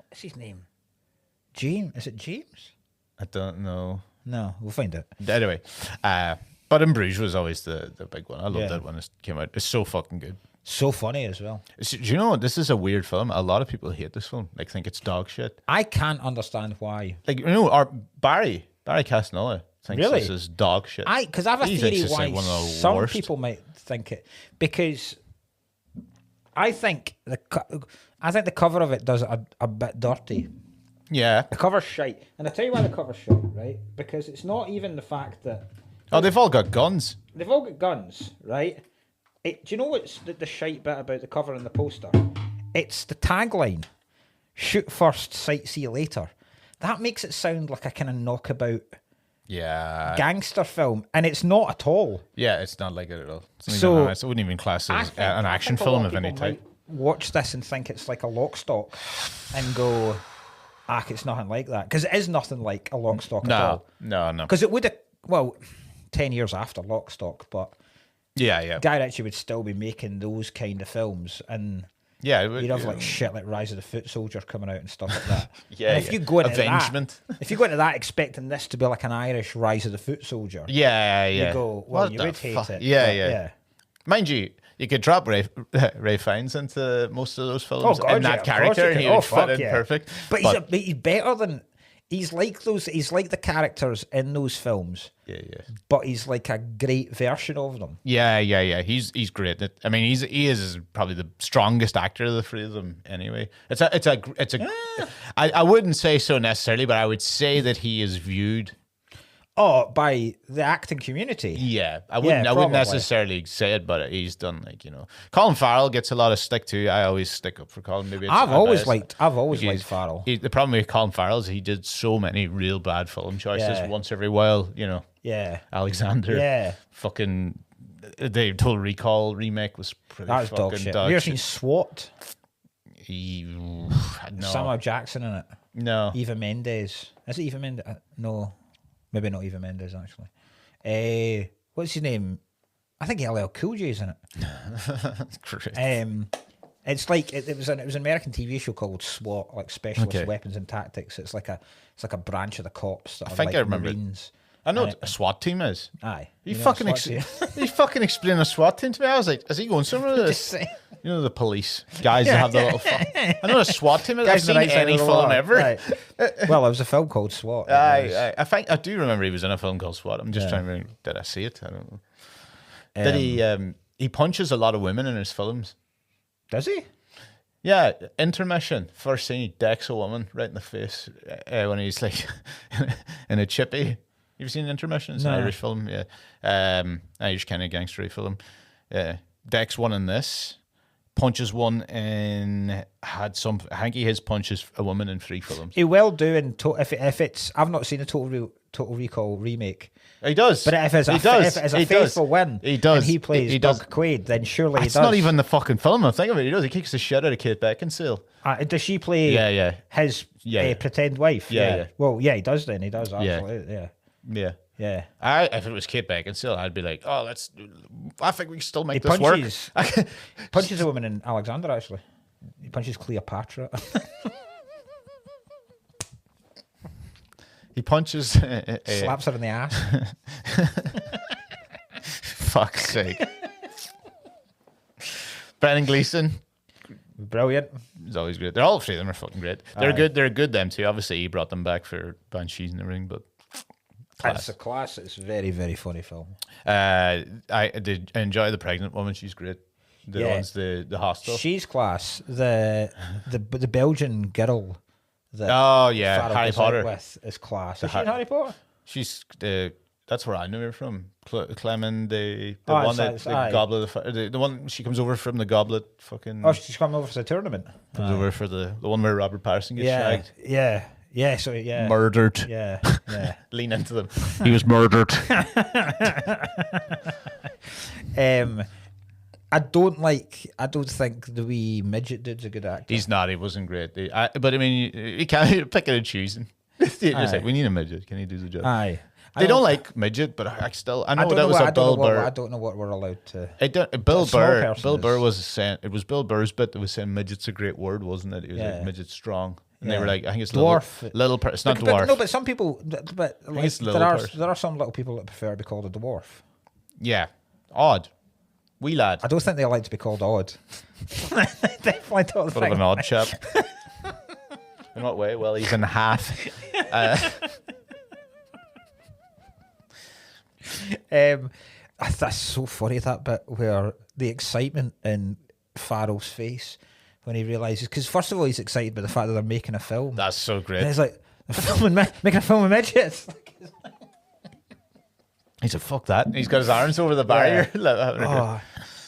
What's his name? James? Is it James? I don't know. No, we'll find out. Anyway, but In Bruges was always the big one. I loved that when it came out. It's so fucking good. So funny as well. Do you know, this is a weird film. A lot of people hate this film. Like, think it's dog shit. I can't understand why. Like, Barry Castanella thinks this is dog shit. Because I have a theory why some people might think it. Because I think the cover of it does a bit dirty. Yeah. The cover's shite. And I tell you why the cover's shite, right? Because it's not even the fact that... Oh, they've all got guns. They've all got guns, right? Do you know what's the shite bit about the cover and the poster? It's the tagline. Shoot first, sight see you later. That makes it sound like a kind of knockabout gangster film. And it's not at all. Yeah, it's not like it at all. So it wouldn't even class as an action film of any type. Watch this and think it's like a Lock, Stock and go, it's nothing like that. Because it is nothing like a Lock, Stock at all. No. Because it would have, 10 years after Lock, Stock, but Yeah. Guy Ritchie would still be making those kind of films, and Yeah, you'd have like shit like Rise of the Foot Soldier coming out and stuff like that. Yeah, and if you go into Avengement. if you go into that expecting this to be like an Irish Rise of the Foot Soldier, Yeah. you go, well, What you the would hate fuck? it. Yeah. Mind you, you could drop Ray Fiennes into most of those films God, in that of course character, you and could. he would fit in Yeah. perfect. But he's better than he's like those. He's like the characters in those films. Yeah. But he's like a great version of them. Yeah. He's great. I mean, he is probably the strongest actor of the three of them. Anyway, it's a. I wouldn't say so necessarily, but I would say that he is viewed. Oh, by the acting community. Yeah, I wouldn't necessarily say it, but he's done Colin Farrell gets a lot of stick too. I always stick up for Colin. Maybe I've always liked Farrell. The problem with Colin Farrell is he did so many real bad film choices once every while. Yeah. Alexander. Yeah. Fucking the Total Recall remake was pretty That was fucking dog shit. dog Have you ever shit. seen SWAT? No. Samuel Jackson in it. No. Eva Mendes. Is it Eva Mendes? No. Maybe not Eva Mendes, actually. What's his name? I think LL Cool J's in it. Great. It's like it was an American TV show called SWAT, like Specialist Weapons and Tactics. It's like a branch of the cops that are think like I remember. Marines. I know what a SWAT team is. Aye. You know fucking what a SWAT team- you fucking explain a SWAT team to me. I was like, is he going somewhere with Just this? saying. The police guys that have the little. I know what a SWAT team is. I've Guys on seen the right side any of the film law. ever. Right. Well, there was a film called SWAT. I think I do remember he was in a film called SWAT. I'm just trying to remember. Did I see it? I don't know. Did he punches a lot of women in his films? Does he? Yeah, intermission. First scene, he decks a woman right in the face when he's like in a chippy. You ever seen Intermission? It's an Irish film. Yeah, Irish kind of gangstery film. Decks one in this. Punches one in I think he has punches a woman in 3 films. He will do in if it's. I've not seen a Total Recall remake. He does, But if it's a faithful win, he does. And he plays Doug Quaid, then surely he does. It's not even the fucking film. I'm thinking of it. He does. He kicks the shit out of Kate Beckinsale. Does she play? Yeah. His pretend wife. Yeah. Well, yeah, he does. Then he does. Absolutely. Yeah. Yeah. Yeah. If it was Kate Beckinsale, I'd be like, oh, I think we can still make He this punches. work. Punches a woman in Alexander. Actually, he punches Cleopatra. He punches. Slaps her in the ass. Fuck's sake. Brendan Gleeson. Brilliant. He's always great. They're all 3 of them are fucking great. They're good. They're good. Them too. Obviously, he brought them back for Banshees and everything, but. It's a class. It's a very, very funny film. I did enjoy the pregnant woman. She's great. The ones the hostel. She's class. The Belgian girl. That Farrell Harry goes out Potter. with is class. Is she in Harry Potter? She's that's where I knew her from. Clement, the Oh, one it's that the goblet, the one she comes over from the goblet. Fucking Oh, she's coming over for the tournament. comes over for the one where Robert Pattinson gets shagged. Yeah. So yeah, Murdered. Yeah. Lean into them. He was murdered. I don't think the wee midget dude's a good actor. He's not. He wasn't great. But I mean, you can't pick and choosing. Just like, we need a midget. Can he do the job? Aye. They don't like midget, but I know that was a Bill Burr. I don't know what we're allowed to. Bill Burr. person Bill is- Burr was saying it was Bill Burr's bit that was saying midget's a great word, wasn't it? It was like Yeah. midget's strong, and Yeah. they were like, I think it's Dwarf. little. It's not But dwarf. no, but some people. But like, it's little there person. are some little people that prefer to be called a dwarf. Yeah, odd, wee lad, I don't think they like to be called odd. They definitely don't bit of think. an odd chap. In what way? Well, he's in half. That's so funny, that bit where the excitement in Farrell's face when he realises, because first of all he's excited by the fact that they're making a film. That's so And great. he's like, making a film with midgets. He said, "Fuck that." He's got his arms over the barrier. Oh,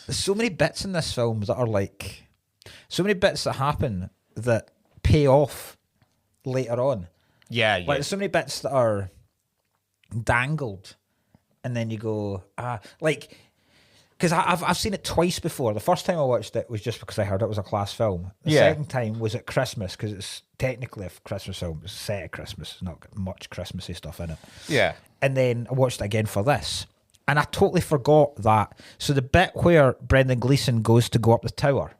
there's so many bits in this film that are like, so many bits that happen that pay off later on. Yeah, Like there's so many bits that are dangled, and then you go, like, because I've seen it twice before. The first time I watched it was just because I heard it was a class film. The second time was at Christmas, because it's technically a Christmas film. It's set at Christmas, not got much Christmassy stuff in it. Yeah. And then I watched it again for this. And I totally forgot that. So the bit where Brendan Gleeson goes to go up the tower,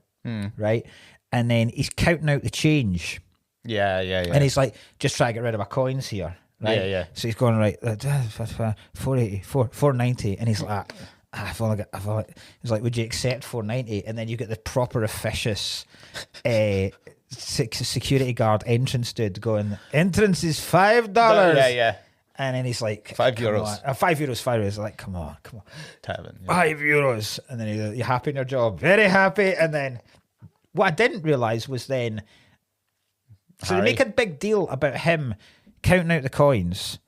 right? And then he's counting out the change. Yeah. And he's like, just try to get rid of my coins here. Right? Yeah. So he's going, right, 480, 490. And he's like, I feel like, he's like, would you accept 490? And then you get the proper officious security guard entrance dude going, entrance is $5. Yeah. And then he's like, €5. €5. Like, come on. Tavern, yeah. €5. And then he's like, you happy in your job? Very happy. And then what I didn't realise was then, so they make a big deal about him counting out the coins,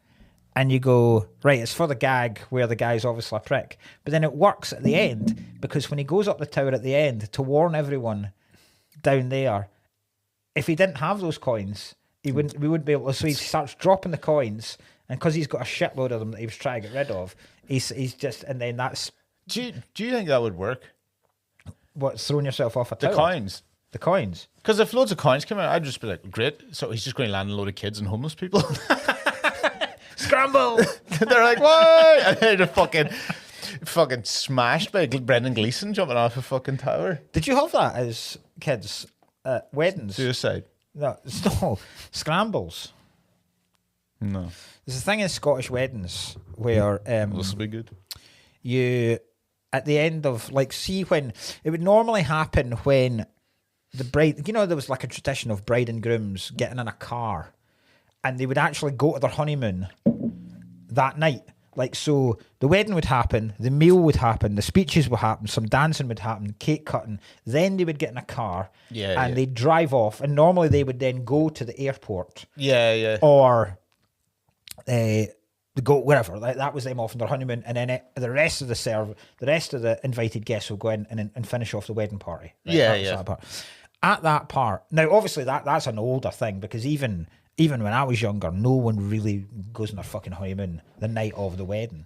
and you go, right, it's for the gag where the guy's obviously a prick. But then it works at the end, because when he goes up the tower at the end to warn everyone down there, if he didn't have those coins, we wouldn't be able to. So he starts dropping the coins, and because he's got a shitload of them that he was trying to get rid of, he's just, and then that's. Do you think that would work? What, throwing yourself off a tower? The coins. The coins. Because if loads of coins come out, I'd just be like, great. So he's just going to land a load of kids and homeless people. Scramble! They're like, why? And they're just fucking smashed by Brendan Gleeson jumping off a fucking tower. Did you have that as kids at weddings? Suicide. No, scrambles. No. There's a thing in Scottish weddings where This will be good. you, at the end of, like, see when, it would normally happen when the bride, you know, there was like a tradition of bride and grooms getting in a car, and they would actually go to their honeymoon that night. Like, so the wedding would happen, the meal would happen, the speeches would happen, some dancing would happen, cake cutting. Then they would get in a car and they'd drive off. And normally they would then go to the airport. Yeah. Or go wherever. Like, that was them off on their honeymoon. And then the rest of the invited guests will go in and finish off the wedding party. Right? Yeah. At that part, now obviously that's an older thing, because even when I was younger, no one really goes on their fucking honeymoon the night of the wedding.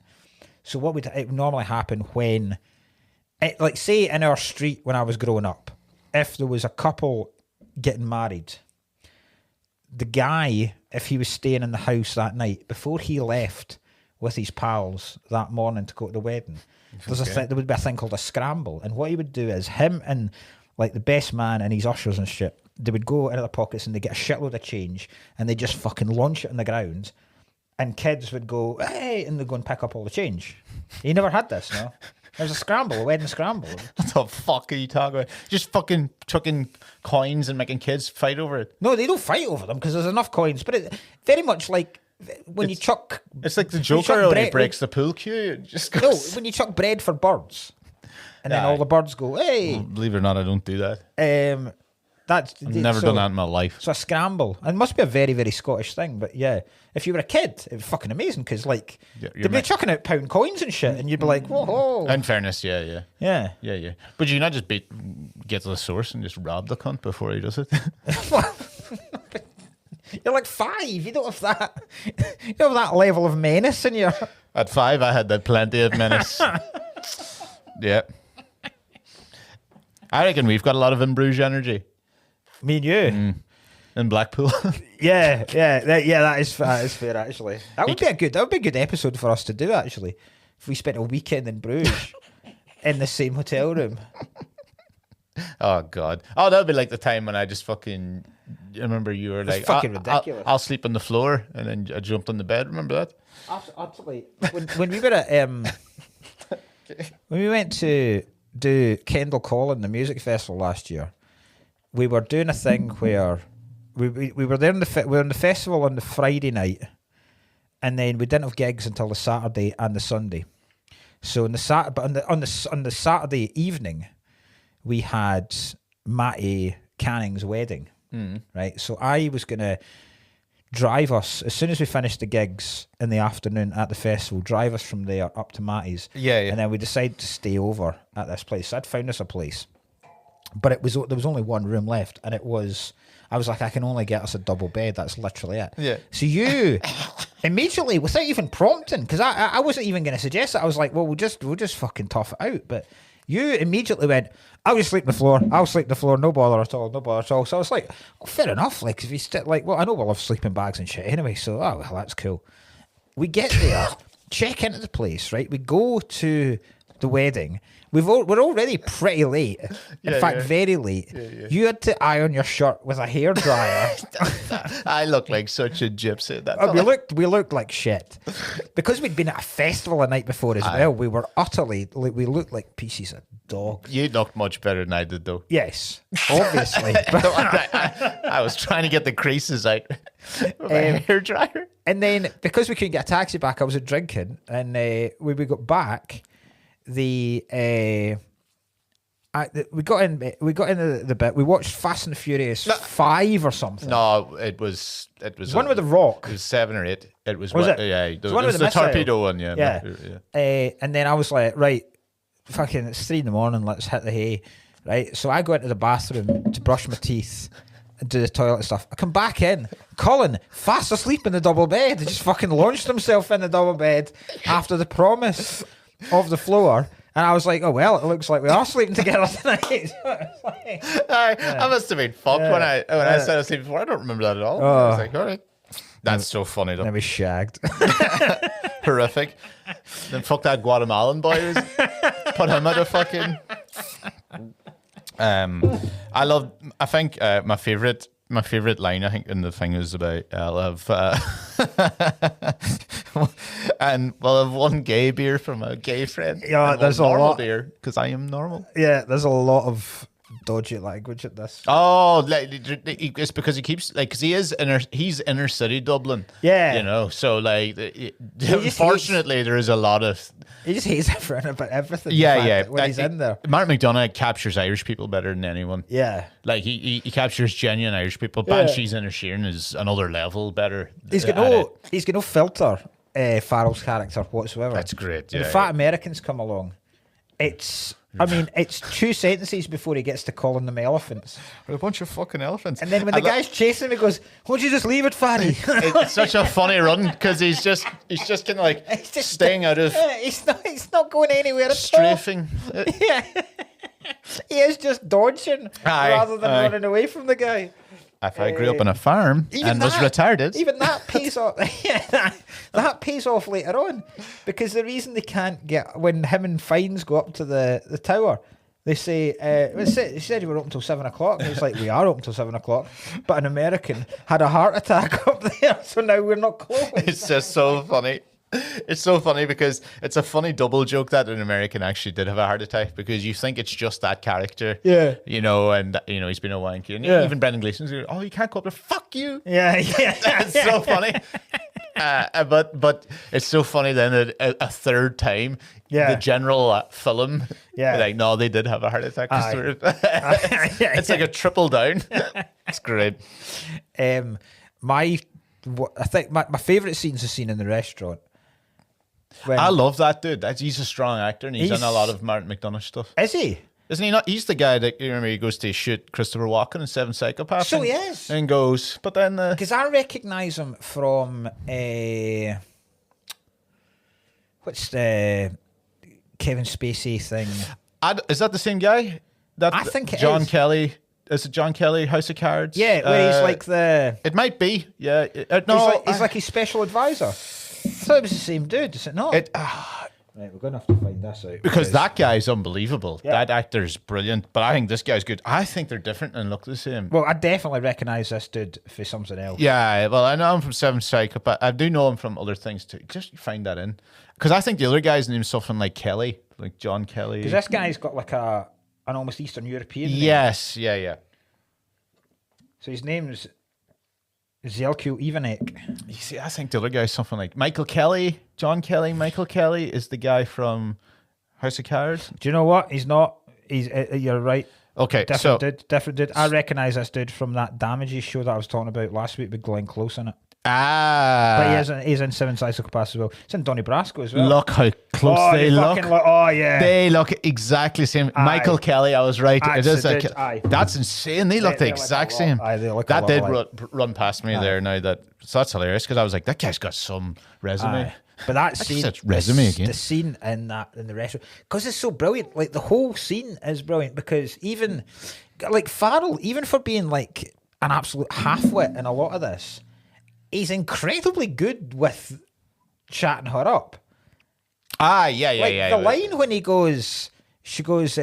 So what would it normally happen when, like, say in our street when I was growing up, if there was a couple getting married, the guy, if he was staying in the house that night, before he left with his pals that morning to go to the wedding, there would be a thing called a scramble. And what he would do is him and, like, the best man and his ushers and shit, they would go into their pockets and they get a shitload of change and they just fucking launch it on the ground, and kids would go, hey, and they'd go and pick up all the change. You never had this, no? There's a wedding scramble. What the fuck are you talking about? Just fucking chucking coins and making kids fight over it. No, they don't fight over them because there's enough coins, but it very much like when you chuck... It's like the Joker when he breaks the pool cue. It just goes... No, when you chuck bread for birds and then all the birds go, hey. Well, believe it or not, I don't do that. I've never done that in my life. So a scramble. And it must be a very, very Scottish thing. But yeah, if you were a kid, it was fucking amazing because, like, they'd be chucking out pound coins and shit, and you'd be like, whoa. In fairness, yeah. Yeah. But you not just get to the source and just rob the cunt before he does it? You're like 5. You don't have that. You don't have that level of menace in you. At 5, I had that plenty of menace. Yeah. I reckon we've got a lot of in Bruges energy. Me and you. In Blackpool. Yeah, that is fair, actually. That would be a good episode for us to do, actually. If we spent a weekend in Bruges in the same hotel room. Oh God. Oh, that would be like the time when I just fucking... I remember you were like... fucking ridiculous. I'll sleep on the floor, and then I jumped on the bed. Remember that? Absolutely. When we were at... when we went to do Kendall Cullen, the music festival last year, we were doing a thing where we were there we were in the festival on the Friday night, and then we didn't have gigs until the Saturday and the Sunday. So on the Saturday evening, we had Matty Canning's wedding, right? So I was gonna drive us as soon as we finished the gigs in the afternoon at the festival. Drive us from there up to Matty's, and then we decided to stay over at this place. So I'd found us a place. But there was only one room left, and I was like, I can only get us a double bed. That's literally it. Yeah. So you immediately, without even prompting, because I wasn't even going to suggest it. I was like, well, we'll just fucking tough it out. But you immediately went, I'll just sleep on the floor. I'll sleep on the floor. No bother at all. So I was like, oh, fair enough. Like, if you well, I know we'll have sleeping bags and shit anyway. So, oh, well, that's cool. We get there. check into the place, right? We go to the wedding. We're already pretty late. In fact, very late. Yeah. You had to iron your shirt with a hairdryer. I look like such a gypsy. We looked like shit because we'd been at a festival the night before as well. We were utterly. We looked like pieces of dog. You looked much better than I did, though. Yes, obviously. I was trying to get the creases out with a hairdryer. And then because we couldn't get a taxi back, I was drinking, and when we got back. We got into the bit. We watched Fast and Furious 5 or something. No, it was one with the Rock. It was 7 or 8. It was it? Yeah, it was the torpedo one. Yeah. And then I was like, right, fucking, it's 3 a.m. Let's hit the hay, right? So I go into the bathroom to brush my teeth and do the toilet and stuff. I come back in. Cullen, fast asleep in the double bed. He just fucking launched himself in the double bed after the promise of the floor, and I was like, oh well, it looks like we are sleeping together tonight. I must have been fucked when I started sleeping before. I don't remember that at all. I was like, all right, that's so funny though. Then we shagged. Horrific. Then fuck that Guatemalan boy. Put him at a fucking. I think my favorite line, I think, in the thing is about I'll have and we'll have one gay beer from a gay friend. Yeah, there's a lot beer because I am normal. Yeah, there's a lot of dodgy language at this. Oh, it's because he keeps because he's inner city Dublin. Yeah, you know, so unfortunately there is a lot of. He just hates everyone about everything. Yeah. When he's in there, Mark McDonagh captures Irish people better than anyone. Yeah, like he captures genuine Irish people. Banshees Inisherin is another level better. He's got no filter. Farrell's character whatsoever. That's great. When the fat Americans come along, it's 2 sentences before he gets to calling them elephants. We're a bunch of fucking elephants. And then when the guy's chasing him, he goes, "Why don't you just leave it, fatty?" It's such a funny run because he's just kind of like staying out of. He's not going anywhere. Strafing. Yeah, he is just dodging rather than running away from the guy. If I grew up on a farm and was retarded, even that pays off. That pays off later on, because the reason they can't get when him and Fiennes go up to the tower, they say, "He said you were open until 7 o'clock." And it's like, we are open until 7 o'clock, but an American had a heart attack up there, so now we're not closed. It's just so funny. It's so funny because it's a funny double joke that an American actually did have a heart attack, because you think it's just that character, you know, and you know he's been a wanky, and even Brendan Gleeson's going, "Oh, you can't go up there, fuck you." That's so funny. But it's so funny then that a third time, the general film, like, no, they did have a heart attack. It's like a triple down. It's great. I think my favourite scene's the scene in the restaurant. I love that dude. He's a strong actor, and he's in a lot of Martin McDonagh stuff. Is he? Isn't he not? He's the guy that, you remember, he goes to shoot Christopher Walken in Seven Psychopaths. So he is. And goes, but then because I recognise him from what's the Kevin Spacey thing? Is that the same guy? I think it John is. Kelly. Is it John Kelly, House of Cards? Yeah, where he's like the. It might be. Yeah. No, he's like his special advisor. I thought it was the same dude. Is it not? Right, we're going to have to find this out. Because that guy's unbelievable. Yeah. That actor's brilliant. But I think this guy's good. I think they're different and look the same. Well, I definitely recognise this dude for something else. Yeah, well, I know him from Seven Psychopaths. I do know him from other things too. Just find that in. Because I think the other guy's name's something like Kelly, like John Kelly. Because this guy's got like an almost Eastern European name. Yes, yeah. So his name's Zelko Ivanek. You see, I think the other guy's something like Michael Kelly, John Kelly. Michael Kelly is the guy from House of Cards. Do you know what? He's not. You're right. Okay, different dude. I recognise this dude from that Damages show that I was talking about last week with Glenn Close in it. But he's in Seven Psychopaths as well. It's in Donnie Brasco as well. Look how close they look. Oh, yeah. They look exactly the same. Michael Kelly, I was right. It is that's insane. They look the exact same. That did run past me there now. So that's hilarious, because I was like, that guy's got some resume. But that scene, resume again. The scene in the restaurant, because it's so brilliant. Like, the whole scene is brilliant, because even like Farrell, even for being like an absolute half-wit in a lot of this, he's incredibly good with chatting her up. Yeah. The line when he goes, she goes,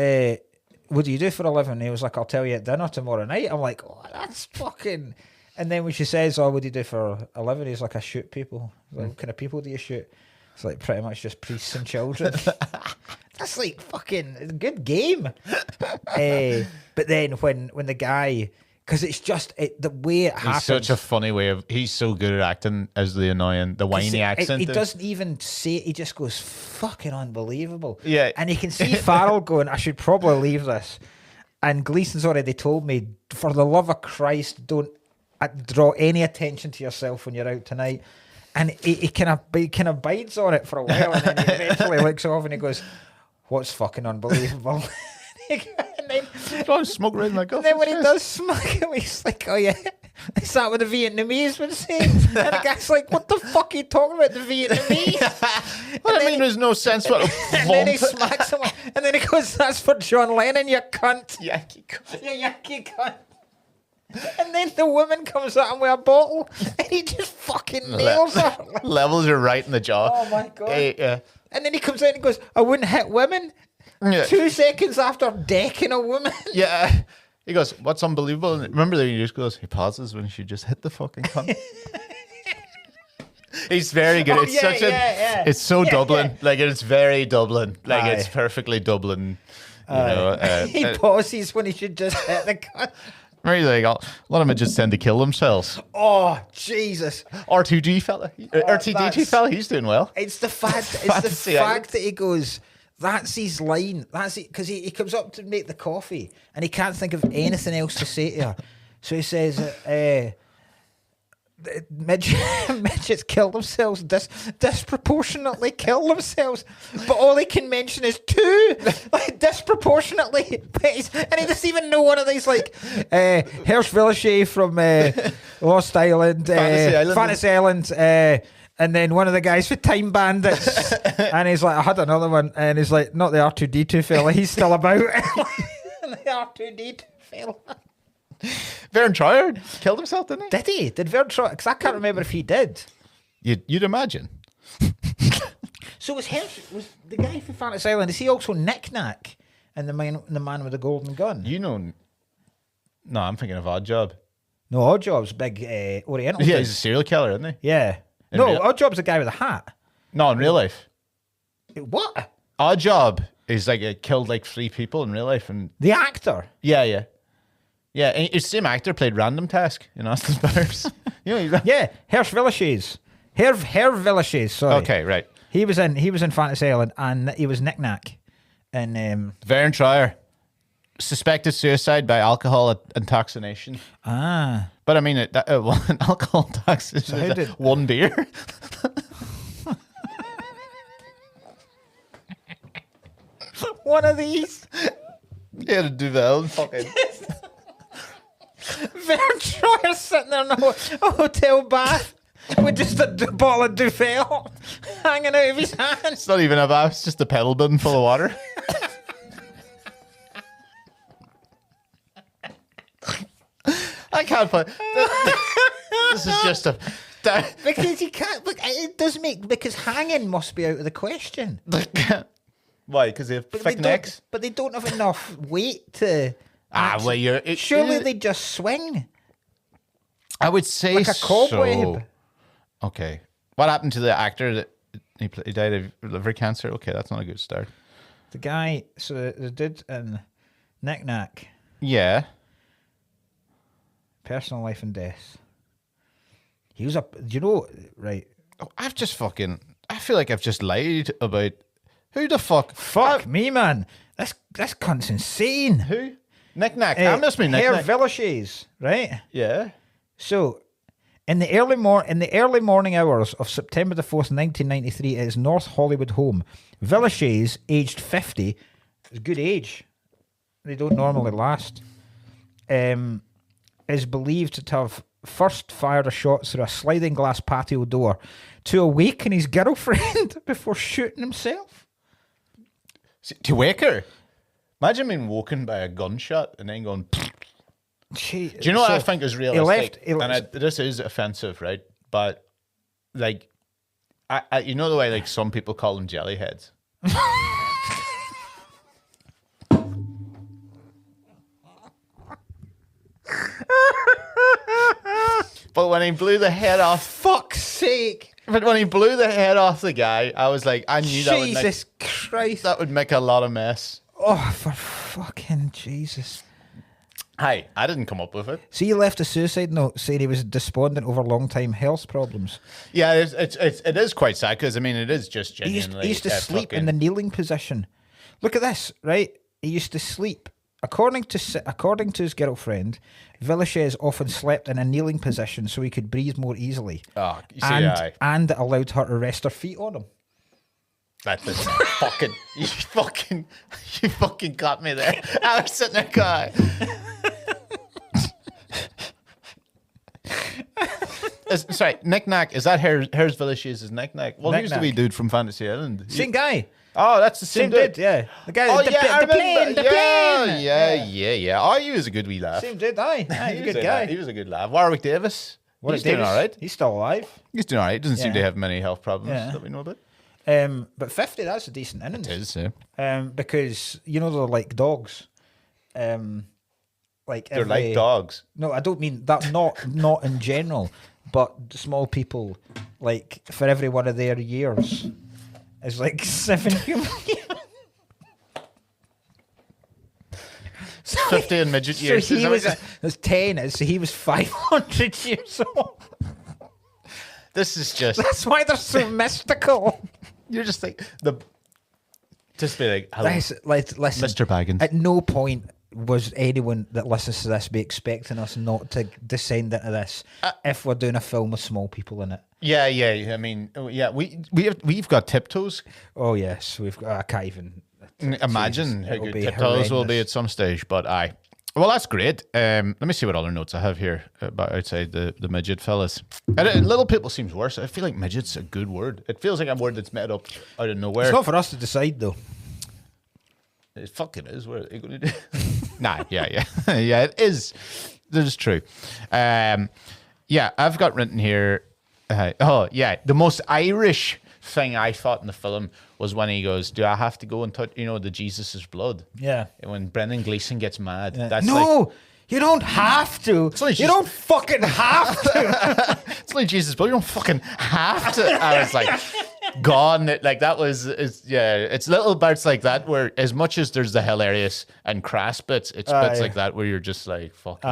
what do you do for a living? And he was like, I'll tell you at dinner tomorrow night. I'm like, oh, that's fucking... And then when she says, oh, what do you do for a living? He's like, I shoot people. Like, what kind of people do you shoot? It's like pretty much just priests and children. That's like fucking good game. But then when the guy... Because it's just the way it happens. He's such a funny way of... He's so good at acting as the whiny accent. He doesn't even say it. He just goes, fucking unbelievable. Yeah. And you can see Farrell going, I should probably leave this. And Gleason's already told me, for the love of Christ, don't draw any attention to yourself when you're out tonight. And he kind of bides on it for a while, and then he eventually looks off and he goes, what's fucking unbelievable? And then, smoke right in my and then when he does smoke him, he's like, oh yeah, is that what the Vietnamese would say? And the guy's like, what the fuck are you talking about, the Vietnamese? Well, I mean, there's no sense what and then he smacks him, and then he goes, that's for John Lennon, you cunt. Yankee cunt. You Yankee cunt. And then the woman comes at him with a bottle, and he just fucking nails her. Levels are right in the jaw. Oh my God. Yeah. And then he comes out and goes, I wouldn't hit women. Yeah. 2 seconds after decking a woman. Yeah. He goes, what's unbelievable? And remember that he just goes, he pauses when she just hit the fucking cunt. He's very good. It's it's so Dublin. Yeah. Like, it's very Dublin. Like, it's perfectly Dublin. You know, he pauses when he should just hit the cunt. Right, like, a lot of them just tend to kill themselves. Oh, Jesus. R2D fella. R2D2 fella, he's doing well. It's the fact that he goes... That's his line. That's it. Because he comes up to make the coffee and he can't think of anything else to say to her. So he says, midgets kill themselves, disproportionately kill themselves. But all he can mention is 2. Like, disproportionately. And he doesn't even know one of these, like, Hersh Villachet from Lost Island, Fantasy Island, and then one of the guys for Time Bandits. And he's like, I had another one. And he's like, not the R2D2 fella. He's still about. The R2D2 fella. Vern Troyer killed himself, didn't he? Did he? Did Vern Troyer? Because I can't remember if he did. You'd imagine. So was the guy for Fantasy Island, is he also Knick Knack and the man with the golden gun? You know... No, I'm thinking of Odd Job. No, Odd Job's big Oriental. Yeah, he's a serial killer, isn't he? Yeah. Odd Job's the guy with a hat. No, in real life. What? Odd Job is like killed like 3 people in real life, and the actor. Yeah. And it's the same actor played Random Task in Austin Powers. Yeah, Hersh Villachet. Herr Villachet. Sorry. Okay, right. He was in Fantasy Island, and he was Knick Knack. And Vern Troyer suspected suicide by alcohol intoxication. Ah. But I mean, alcohol intoxication is one beer. One of these. Yeah, to do that own fucking. Vern Troyer sitting there in a hotel bath with just a bottle of Duvel hanging out of his hand. It's not even a bath, it's just a pedal bin full of water. I can't put. This is just a. Because you can't. Look, it does make. Because hanging must be out of the question. Why? Because they have thick necks? But they don't have enough weight to. Surely they just swing. I would say like a cobweb. So. Okay. What happened to the actor that he died of liver cancer? Okay, that's not a good start. The guy, so the dude in Knick Knack. Yeah. Personal life and death. He was right. Oh, I feel like I've just lied about who the fuck. Fuck me, man. This cunt's insane. Who? Knick Knack. That must be Knick Knack. Herr Villachet, right? Yeah. So, in the early morning hours of September the 4th, 1993, at his North Hollywood home, Villachet, aged 50, is good age. They don't normally last. Is believed to have first fired a shot through a sliding glass patio door to awaken his girlfriend before shooting himself. To wake her? Imagine being woken by a gunshot and then going... Do you know what I think is realistic? This is offensive, right? But, like, You know the way like some people call them jelly heads. But when he blew the head off, Fuck's sake! but when he blew the head off the guy, I was like, I knew Jesus Christ! that would make a lot of mess. Oh, for fucking Jesus! Hi, I didn't come up with it. See, he left a suicide note saying he was despondent over long-time health problems. Yeah, it is quite sad because I mean it is just genuinely. He used to sleep in the kneeling position. Look at this, right? He used to sleep. According to his girlfriend, Villachez often slept in a kneeling position so he could breathe more easily. Oh, you see, and it allowed her to rest her feet on him. That's you fucking got me there. I was sitting there going. Sorry, Knick-Knack, is that Here's Villachez's Knick-Knack? Well, here's the wee dude from Fantasy Island. Same guy. Oh, that's the same dude. Yeah. The guy. Oh, the plane. plane. Yeah. Oh, he was a good wee laugh. Same dude, aye. He's a good guy. He was a good laugh. Warwick Davis. He's doing all right. He's still alive. He's doing all right. Doesn't seem to Yeah. have many health problems Yeah. that we know about. But 50, that's a decent innings. It is, yeah. Because, you know, they're like dogs. Like They're like dogs. No, I don't mean that. Not in general, but small people. Like for every one of their years, is like 7 human years. 50 in midget years. So he was 10. So he was 500 years old. This is just. That's why they're so mystical. You're just like just be like, hello, Listen, Mr. Baggins. At no point was anyone that listens to this be expecting us not to descend into this if we're doing a film with small people in it. Yeah. I mean, yeah, we've got tiptoes. Oh yes, we've got. I can't even Imagine Jesus, how it'll good be tiptoes will be horrendous. at some stage. But well, that's great. Let me see what other notes I have here about outside the midget fellas. Little people seems worse. I feel like midget's a good word. It feels like a word that's made up out of nowhere. It's not for us to decide though. It fucking is. What are they going to do? Nah, yeah. Yeah, it is. That is true. Yeah, I've got written here. The most Irish thing I thought in the film was when he goes, "Do I have to go and touch, the Jesus' blood?" Yeah. And when Brendan Gleeson gets mad, Yeah. that's No, you don't have to. like You don't fucking have to. it's like Jesus' blood. You don't fucking have to. I was like, gone. That was, it's little parts like that where, as much as there's the hilarious and crass bits, it's bits like that where you're just like, fucking.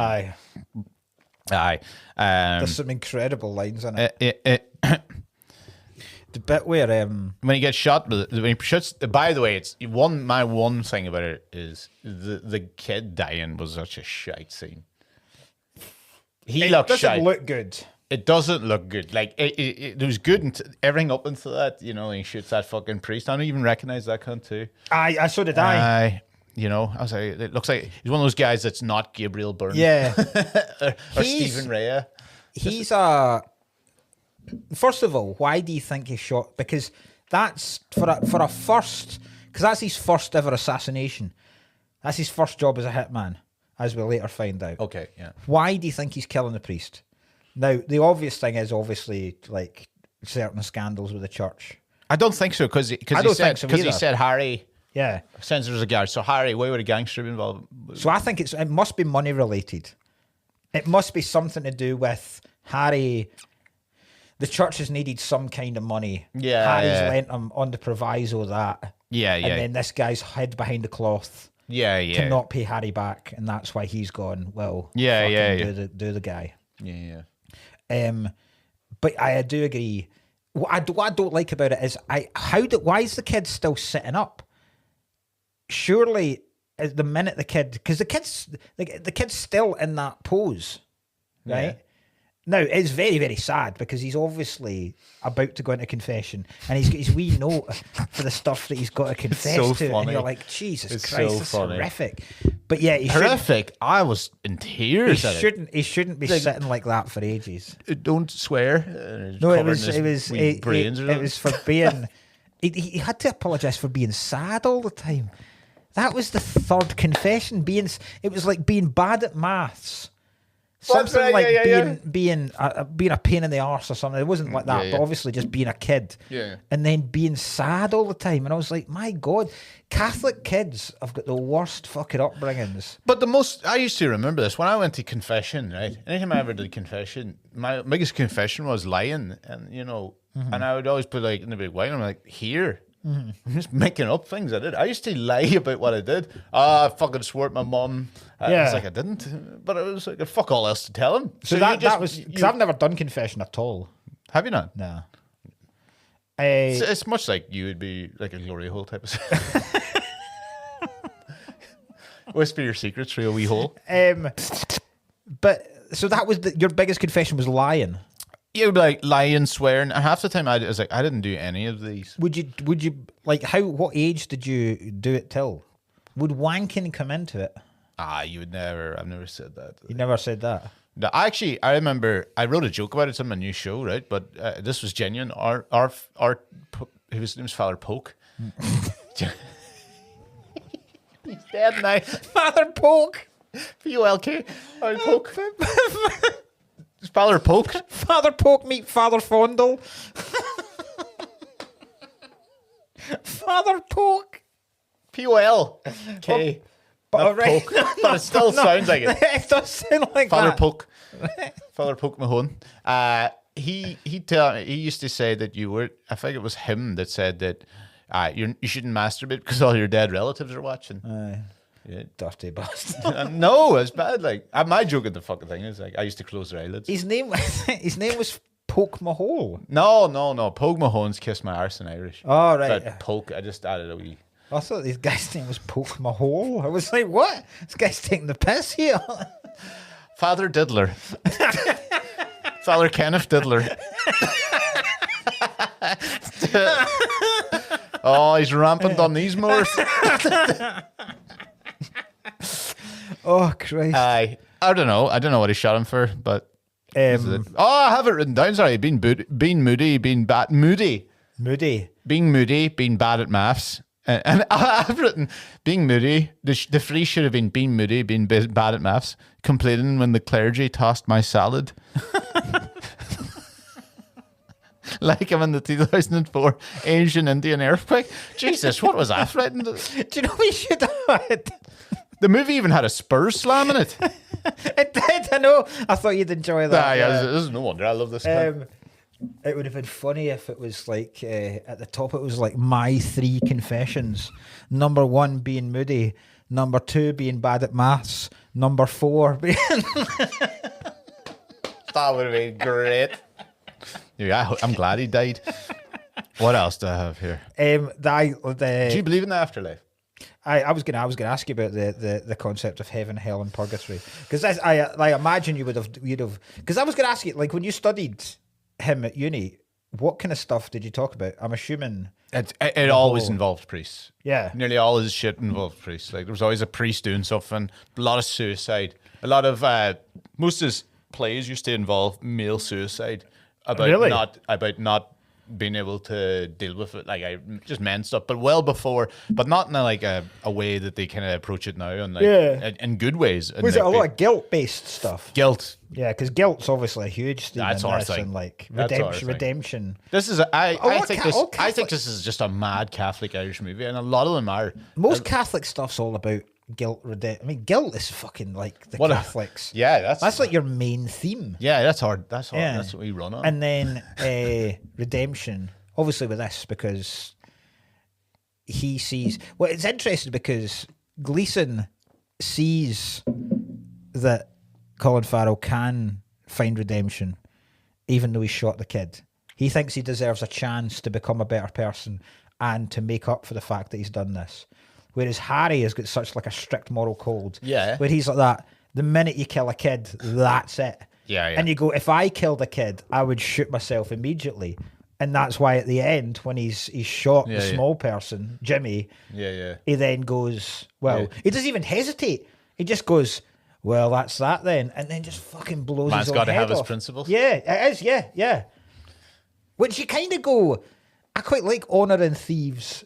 Aye. There's some incredible lines in it. The bit where when he gets shot, when he shoots. By the way, it's my one thing about it is the kid dying was such a shite scene. He looks doesn't shite. look good. It doesn't look good. Like it was good everything up until that. He shoots that fucking priest. I don't even recognize that cunt too. I so did I. I was like, it looks like he's one of those guys that's not Gabriel Byrne. Yeah. or Stephen Rea. He's First of all, why do you think he shot? Because that's for a first. Because that's his first ever assassination. That's his first job as a hitman, as we later find out. Okay, yeah. Why do you think he's killing the priest? Now, the obvious thing is obviously like certain scandals with the church. I don't think so because he said Harry. Yeah. Since there's a guard, so Harry, why would a gangster be involved? So I think it must be money related. It must be something to do with Harry. The church has needed some kind of money. Yeah, Harry's lent him on the proviso that. Yeah. And then this guy's hid behind the cloth. Yeah. To not pay Harry back, and that's why he's gone. Well, do the guy. Yeah. But I do agree. What I don't like about it is why is the kid still sitting up? Surely, at the minute because the kid's still in that pose, right? Yeah. Now it's very, very sad because he's obviously about to go into confession, and he's got his wee note for the stuff that he's got to confess so to, funny. and you're like, Jesus It's Christ, so that's funny. horrific. But yeah, he Horrific. I was in tears. shouldn't be sitting like that for ages. Don't swear. No, it was for being. He had to apologize for being sad all the time. That was the third confession. It was like being bad at maths, Something right, like yeah. being a pain in the arse or something. It wasn't like that, but obviously just being a kid. Yeah. And then being sad all the time. And I was like, my God, Catholic kids have got the worst fucking upbringings. But I used to remember this when I went to confession, right? Anytime I ever did confession, my biggest confession was lying. And, and I would always put like in the big white, I'm like, here. I'm just making up things I did. I used to lie about what I did. I fucking swore at my mum. It's like I didn't, but it was like fuck all else to tell him. So that was because I've never done confession at all. Have you not? No. It's much like you would be like a glory hole type of. Whisper your secrets through a wee hole. But so that was your biggest confession was lying. You would be like lying, swearing, and half the time I was like, I didn't do any of these. Would you like what age did you do it till? Would wanking come into it? You would never. I've never said that. You never said that. No, actually, I remember I wrote a joke about it on my new show, right? But this was genuine. His name's Father Poke. He's dead now. Father Poke. P-O-L-K. Father Poke. Father Poke. Father Poke meet Father Fondle. Father Poke. P-O-L-K. But Poke. But it still sounds like it. It does sound like Father that. Poke. Father Poke Mahone. He used to say that you were. I think it was him that said that you shouldn't masturbate because all your dead relatives are watching. Yeah. Dirty bastard. No, it's bad. Like my joke at the fucking thing is like I used to close their eyelids. His name was Poke Mahole. No. Poke Mahone's Kiss My Arse in Irish. Oh right. But Poke, I just added a wee. I thought this guy's name was Poke Mahole. I was like, what? This guy's taking the piss here. Father Diddler. Father Kenneth Diddler. Oh, he's rampant on these moors. Oh Christ! I don't know. I don't know what he shot him for, but I have it written down. Sorry, being moody, being bad at maths, and I've written being moody. The free should have been being moody, being bad at maths, complaining when the clergy tossed my salad. Like I'm in the 2004 Asian Indian earthquake. Jesus, what was that written? Do you know we should have had? The movie even had a Spurs slam in it. It did, I know. I thought you'd enjoy that. This is no wonder. I love this film. It would have been funny if it was like at the top it was like my 3 confessions. Number 1 being moody. Number 2 being bad at maths. Number 4 being... That would have been great. Yeah, I'm glad he died. What else do I have here? Do you believe in the afterlife? I was gonna ask you about the concept of heaven, hell, and purgatory because I imagine you'd have because I was gonna ask you like when you studied him at uni, what kind of stuff did you talk about? I'm assuming it always involved priests. Yeah, nearly all his shit involved priests. Like there was always a priest doing something. A lot of suicide. A lot of most of his plays used to involve male suicide about not being able to deal with it, like just men stuff, but well before, but not in a way that they kind of approach it now, and in good ways. And was it a lot of guilt-based stuff? Guilt, yeah, because guilt's obviously a huge thing. That's our thing. And like redemption. This is I think this is just a mad Catholic Irish movie, and a lot of them are. Most Catholic stuff's all about guilt. I mean, guilt is fucking like the Catholics. That's like your main theme. Yeah, that's hard. That's hard. Yeah. That's what we run on. And then redemption, obviously with this, because he sees. Well, it's interesting because Gleeson sees that Colin Farrell can find redemption, even though he shot the kid. He thinks he deserves a chance to become a better person and to make up for the fact that he's done this. Whereas Harry has got such like a strict moral code. Yeah. Where he's like that. The minute you kill a kid, that's it. Yeah. And you go, if I killed a kid, I would shoot myself immediately. And that's why at the end, when he's shot the small person, Jimmy, he then goes, he doesn't even hesitate. He just goes, well, that's that then. And then just fucking blows his own head off. Man's got to have his principles. Yeah, it is, yeah. Which you kind of go, I quite like honouring thieves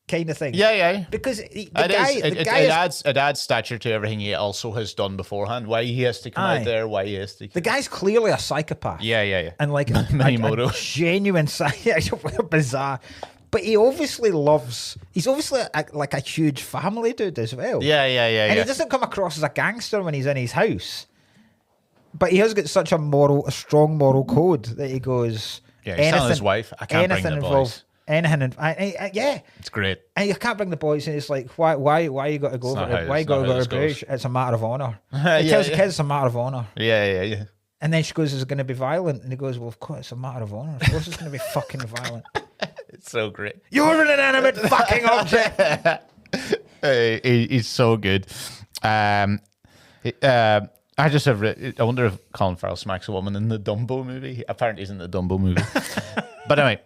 kind of thing. Yeah. Because It adds stature to everything he also has done beforehand. Why he has to come out there, why he has to. The guy's clearly a psychopath. Yeah. And like a genuine psychopath. Bizarre. But he obviously loves. He's obviously like a huge family dude as well. Yeah. And he doesn't come across as a gangster when he's in his house. But he has got such a strong moral code that he goes. Yeah, he's telling his wife, I can't bring the boys. It's great. And you can't bring the boys, and it's like, why you got to go over it? Why you got to go to Bruges? It's a matter of honour. He tells the kids it's a matter of honour. Yeah. And then she goes, is it going to be violent? And he goes, well, of course, it's a matter of honour. Of course it's going to be fucking violent. It's so great. You're an inanimate fucking object. He's so good. I just have. I wonder if Colin Farrell smacks a woman in the Dumbo movie. Apparently, he's in the Dumbo movie. But anyway,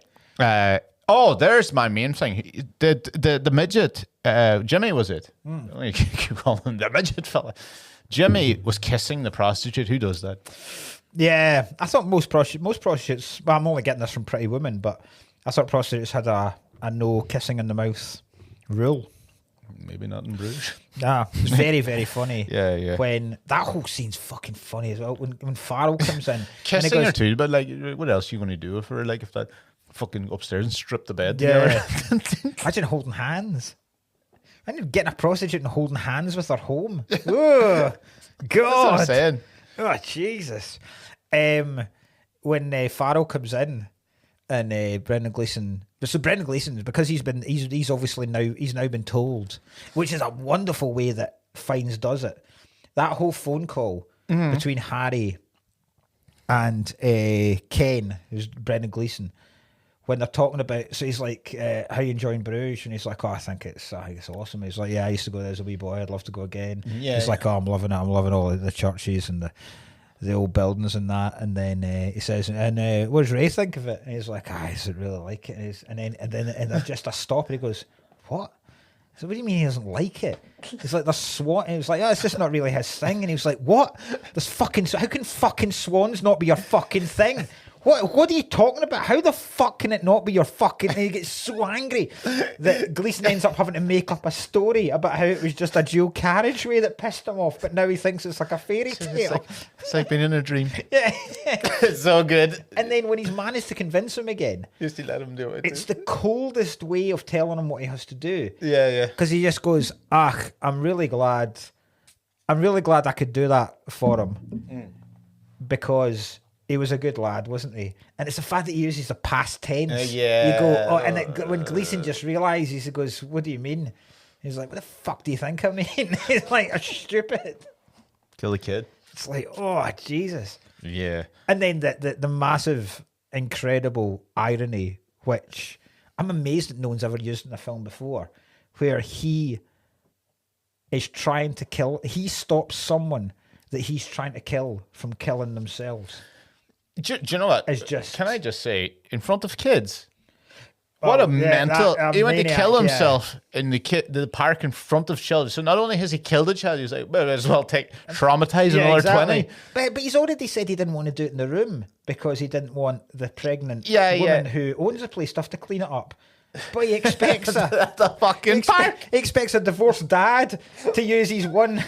there's my main thing. The midget, Jimmy was it? You keep calling him the midget fella. Jimmy was kissing the prostitute. Who does that? Yeah, I thought most prostitutes. Well, I'm only getting this from Pretty Women, but I thought prostitutes had a no kissing in the mouth rule. Maybe not in Bruges. Nah, it's very, very funny. Yeah. When that whole scene's fucking funny as well. When Farrell comes in, kissing her too, but like, what else are you going to do with her? Like, if that fucking upstairs and strip the bed together. Imagine holding hands. Imagine getting a prostitute and holding hands with her home. Oh, God. That's what I'm saying. Oh, Jesus. When Farrell comes in and Brendan Gleeson. So Brendan Gleeson, because he's obviously now been told, which is a wonderful way that Fiennes does it. That whole phone call between Harry and Ken, who's Brendan Gleeson, when they're talking about, so he's like, how you enjoying Bruges? And he's like, I think it's awesome. He's like, yeah, I used to go there as a wee boy. I'd love to go again. Yeah, he's like, I'm loving it. I'm loving all the churches and the old buildings and that. And then he says, and what does Ray think of it? And he's like, I just really like it. And then there's just a stop, and he goes, what? So what do you mean he doesn't like it? He's like, there's swan. And he was like, oh, it's just not really his thing. And he was like, what? There's fucking. How can fucking swans not be your fucking thing? What are you talking about? How the fuck can it not be your fucking... And he gets so angry that Gleeson ends up having to make up a story about how it was just a dual carriageway that pissed him off, but now he thinks it's like a fairy tale. It's like being in a dream. Yeah. It's so good. And then when he's managed to convince him again... Just to let him do it. It's the coldest way of telling him what he has to do. Yeah. Because he just goes, I'm really glad I could do that for him. Because... he was a good lad, wasn't he? And it's the fact that he uses the past tense. Yeah. You go, when Gleeson just realises, he goes, what do you mean? He's like, what the fuck do you think I mean? He's like, I'm stupid. Kill the kid. It's like, oh, Jesus. Yeah. And then the massive, incredible irony, which I'm amazed that no one's ever used in a film before, where he is trying to kill, he stops someone that he's trying to kill from killing themselves. Do you know what? It's just... Can I just say, in front of kids, what a mental... he went to kill himself in the park in front of children. So not only has he killed a child, he's like, well, as well traumatize another 20. But he's already said he didn't want to do it in the room because he didn't want the pregnant woman who owns the place to have to clean it up. But he expects he expects a divorced dad to use his one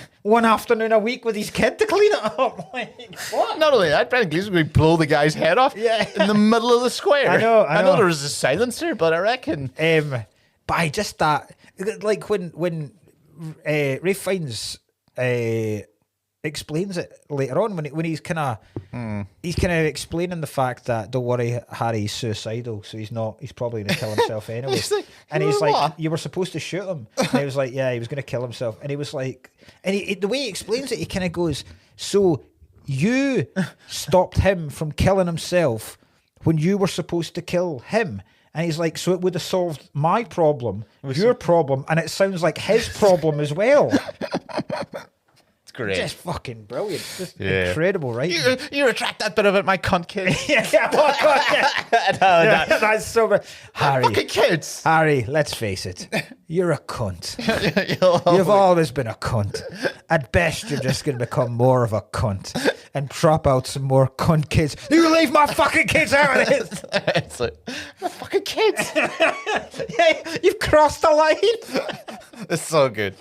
afternoon a week with his kid to clean it up. Like, what? Not only that, Brendan Gleeson would blow the guy's head off in the middle of the square. I know. I know there was a silencer, but I reckon. But I just that like when Ray Fiennes explains it later on when he's kind of explaining the fact that don't worry, Harry's suicidal, so he's probably going to kill himself anyway. He's like, you were supposed to shoot him, and he was like, yeah, he was going to kill himself, and he was like, and the way he explains it, he kind of goes, so you stopped him from killing himself when you were supposed to kill him. And he's like, so it would have solved my problem, your problem, and it sounds like his problem as well. Great. Just fucking brilliant. Just incredible, right? You retract that bit of it, my cunt kid. That's so bad. Harry, fucking kids. Harry, let's face it. You're a cunt. You've always been a cunt. At best, you're just going to become more of a cunt and prop out some more cunt kids. You leave my fucking kids out of this. It's like, my fucking kids. Yeah, you've crossed the line. It's so good.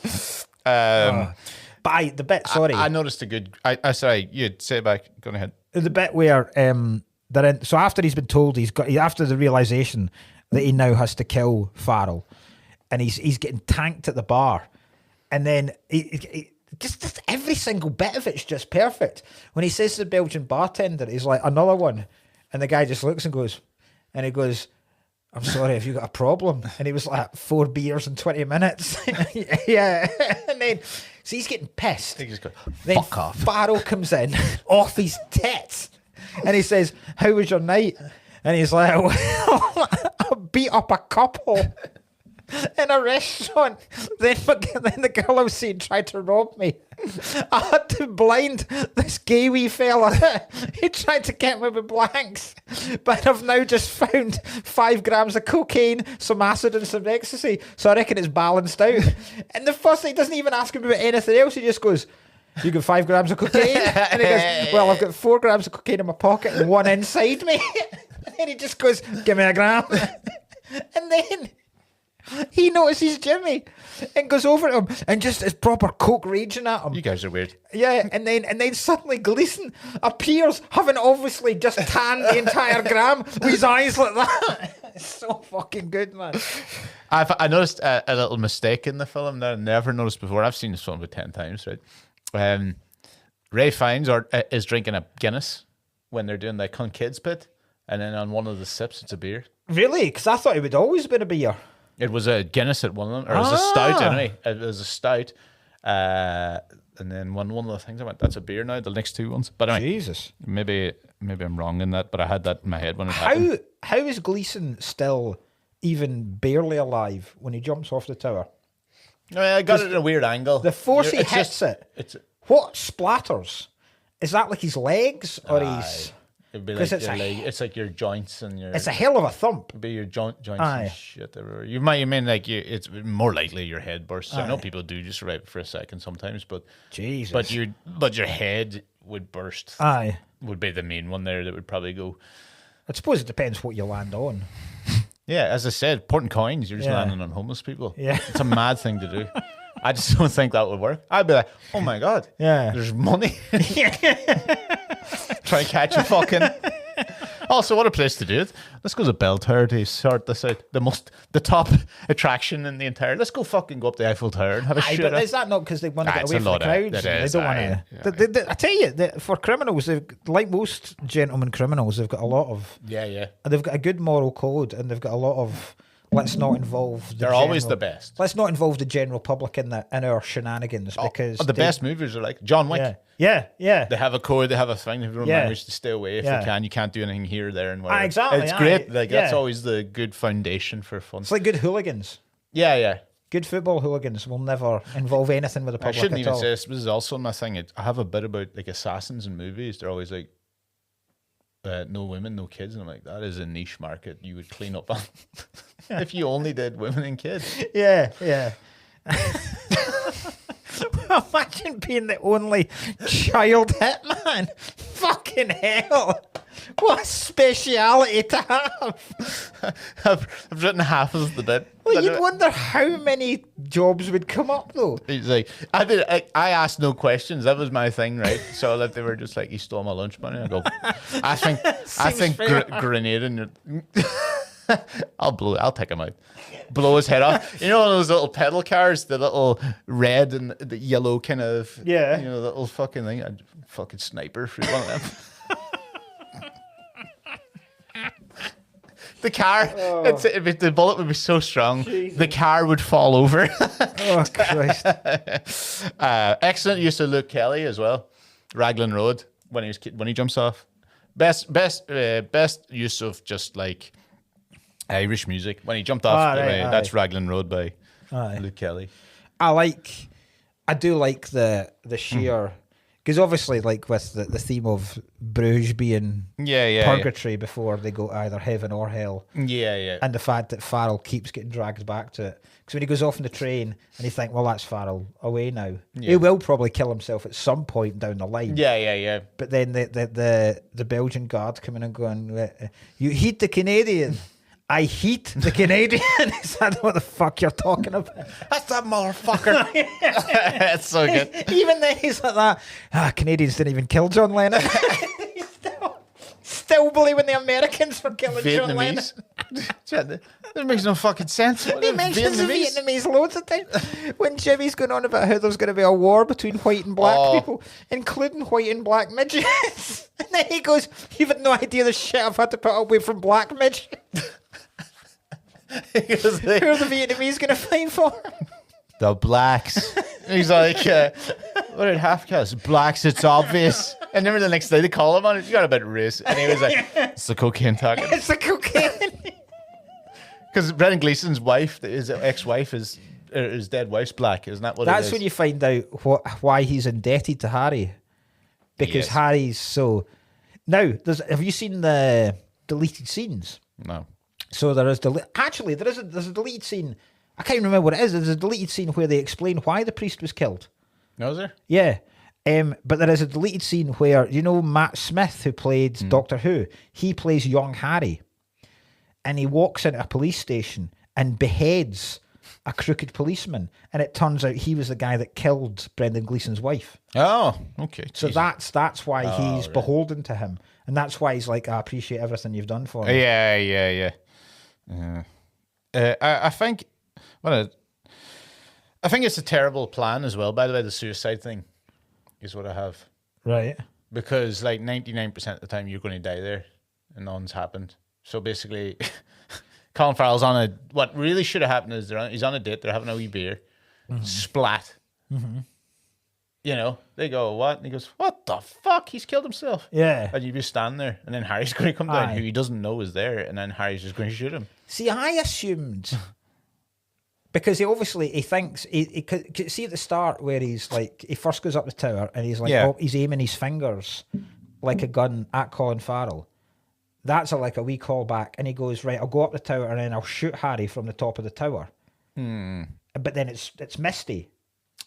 But the bit, sorry. I noticed a good. Sorry, you'd say it back. Go ahead. The bit where they're in. So after he's been told after the realization that he now has to kill Farrell, and he's getting tanked at the bar, and then he just every single bit of it's just perfect. When he says to the Belgian bartender, he's like, another one, and the guy just looks and goes, I'm sorry, have you got a problem? And he was like, 4 beers in 20 minutes. Yeah. And then, so he's getting pissed. He just goes, fuck off. Farrell comes in off his tits and he says, how was your night? And he's like, well, I beat up a couple in a restaurant. Then the girl I was seeing tried to rob me. I had to blind this gay wee fella. He tried to get me with blanks. But I've now just found 5 grams of cocaine, some acid and some ecstasy. So I reckon it's balanced out. And the first thing, he doesn't even ask him about anything else. He just goes, you got 5 grams of cocaine? And he goes, well, I've got 4 grams of cocaine in my pocket and 1 inside me. And then he just goes, give me a gram. And then he notices Jimmy and goes over to him and just is proper coke raging at him. You guys are weird. Yeah, and then suddenly Gleason appears, having obviously just tanned the entire gram with his eyes like that. It's so fucking good, man. I noticed a little mistake in the film that I never noticed before. I've seen this film about 10 times, right? Ray Fiennes is drinking a Guinness when they're doing the Cunt Kids bit, and then on one of the sips, it's a beer. Really? Because I thought it would always been a beer. It was a Guinness at one of them, or it was a stout anyway. It was a stout, and then one of the things I went, that's a beer now. The next 2 ones, but anyway, Jesus, maybe I'm wrong in that, but I had that in my head when it happened. How is Gleason still even barely alive when he jumps off the tower? I got it at a weird angle. The force he hits what splatters? Is that like his legs or his? It'd be like it's like your joints and your. It's a hell of a thump. It'd be your joints and shit everywhere. You mean like it's more likely your head bursts. I know people do just right for a second sometimes, but Jesus. But your head would burst. Aye. Would be the main one there that would probably go. I suppose it depends what you land on. Yeah, as I said, porting coins, you're just landing on homeless people. Yeah. It's a mad thing to do. I just don't think that would work. I'd be like, oh my God. Yeah. There's money. Try and catch a fucking. Also, what a place to do it. Let's go to Bell Tower to sort this out. The top attraction in the entire. Let's go fucking go up the Eiffel Tower and have a shit. But is that not because they want to get away from the crowds? They don't want to. I tell you, for criminals, like most gentlemen criminals, they've got a lot of. Yeah. They've got a good moral code, and they've got a lot of. Let's not involve. They're always the best. Let's not involve the general public in our shenanigans because the best movies are like John Wick. Yeah. They have a code. They have a thing. They manage to stay away if they can. You can't do anything here, there, and where. Exactly. It's great. Like that's always the good foundation for fun. It's like good hooligans. Yeah. Good football hooligans will never involve anything with the public. I shouldn't even all. say this. This is also my thing. I have a bit about like assassins in movies. They're always like. No women, no kids, and I'm like, that is a niche market you would clean up on if you only did women and kids. Yeah. Imagine being the only child hitman. Fucking hell. What a speciality to have. I've written half of the bit. Well, you'd wonder how many jobs would come up, though. He's like, I asked no questions. That was my thing, right? So that they were just like, he stole my lunch money. I go, I think grenading. I'll take him out. Blow his head off. You know those little pedal cars, the little red and the yellow kind of, little fucking thing. I'd fucking sniper through one of them. The car, the bullet would be so strong, the car would fall over. Oh, Christ. Excellent use of Luke Kelly as well. Raglan Road, when he jumps off. Best use of just like Irish music. When he jumped off, that's Raglan Road by Luke Kelly. I do like the sheer, Because obviously, like with the theme of Bruges being purgatory before they go to either heaven or hell. Yeah. And the fact that Farrell keeps getting dragged back to it. Because when he goes off on the train and you think, well, that's Farrell away now. Yeah. He will probably kill himself at some point down the line. Yeah. But then the Belgian guard coming and going, you heat the Canadian. I heat the Canadian. I don't know what the fuck you're talking about. That's that motherfucker. That's so good. Even then he's like that. Canadians didn't even kill John Lennon. Still believing the Americans for killing John Lennon. That makes no fucking sense. He mentions the Vietnamese loads of times. When Jimmy's going on about how there's going to be a war between white and black people, including white and black midgets. And then he goes, you've had no idea the shit I've had to put away from black midgets. Who are the Vietnamese going to fight for? The blacks. He's like, what did Half-Cast? Blacks, it's obvious. And then the next day they call him on it. You got a bit of race. And he was like, it's the cocaine talking. It's the cocaine. Because Brendan Gleeson's wife, his ex-wife, his dead wife's black. Isn't that what it is? That's when you find out why he's indebted to Harry. Because Harry's so... Now, have you seen the deleted scenes? No. So there is actually there's a deleted scene. I can't even remember what it is. There's a deleted scene where they explain why the priest was killed. No, is there? Yeah. But there is a deleted scene where, you know, Matt Smith, who played Doctor Who, he plays young Harry. And he walks into a police station and beheads a crooked policeman. And it turns out he was the guy that killed Brendan Gleeson's wife. Oh, okay. So that's why he's beholden to him. And that's why he's like, I appreciate everything you've done for me. Yeah. I think it's a terrible plan as well. By the way, the suicide thing is what I have. Right. Because like 99% of the time you're going to die there, and nothing's happened. So basically, Colin Farrell's on what really should have happened is he's on a date. They're having a wee beer, splat. Mm-hmm. You know, they go, what? And he goes, what the fuck? He's killed himself. Yeah. And you just stand there, and then Harry's going to come down, who he doesn't know is there, and then Harry's just going to shoot him. See, I assumed, because he thinks, he see at the start where he's like, he first goes up the tower, and he's like, he's aiming his fingers like a gun at Colin Farrell. That's like a wee callback, and he goes, right, I'll go up the tower, and then I'll shoot Harry from the top of the tower. But then it's misty.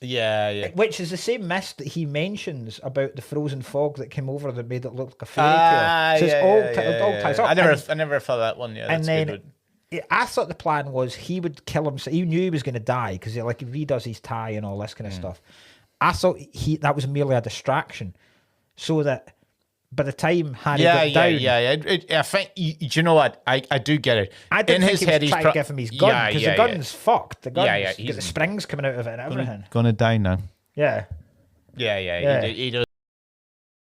Yeah. Which is the same mist that he mentions about the frozen fog that came over that made it look like a fairy tale. So it's all ties up. I never thought that one. Yeah, and then I thought the plan was he would kill himself. He knew he was going to die because he redoes his tie and all this kind of stuff. I thought that was merely a distraction, so that by the time Harry got down, I think you know what I do get it. I don't think he was trying to give him his gun because the gun's fucked. The gun's got the springs coming out of it and everything. Gonna die now. Yeah. Yeah. He does.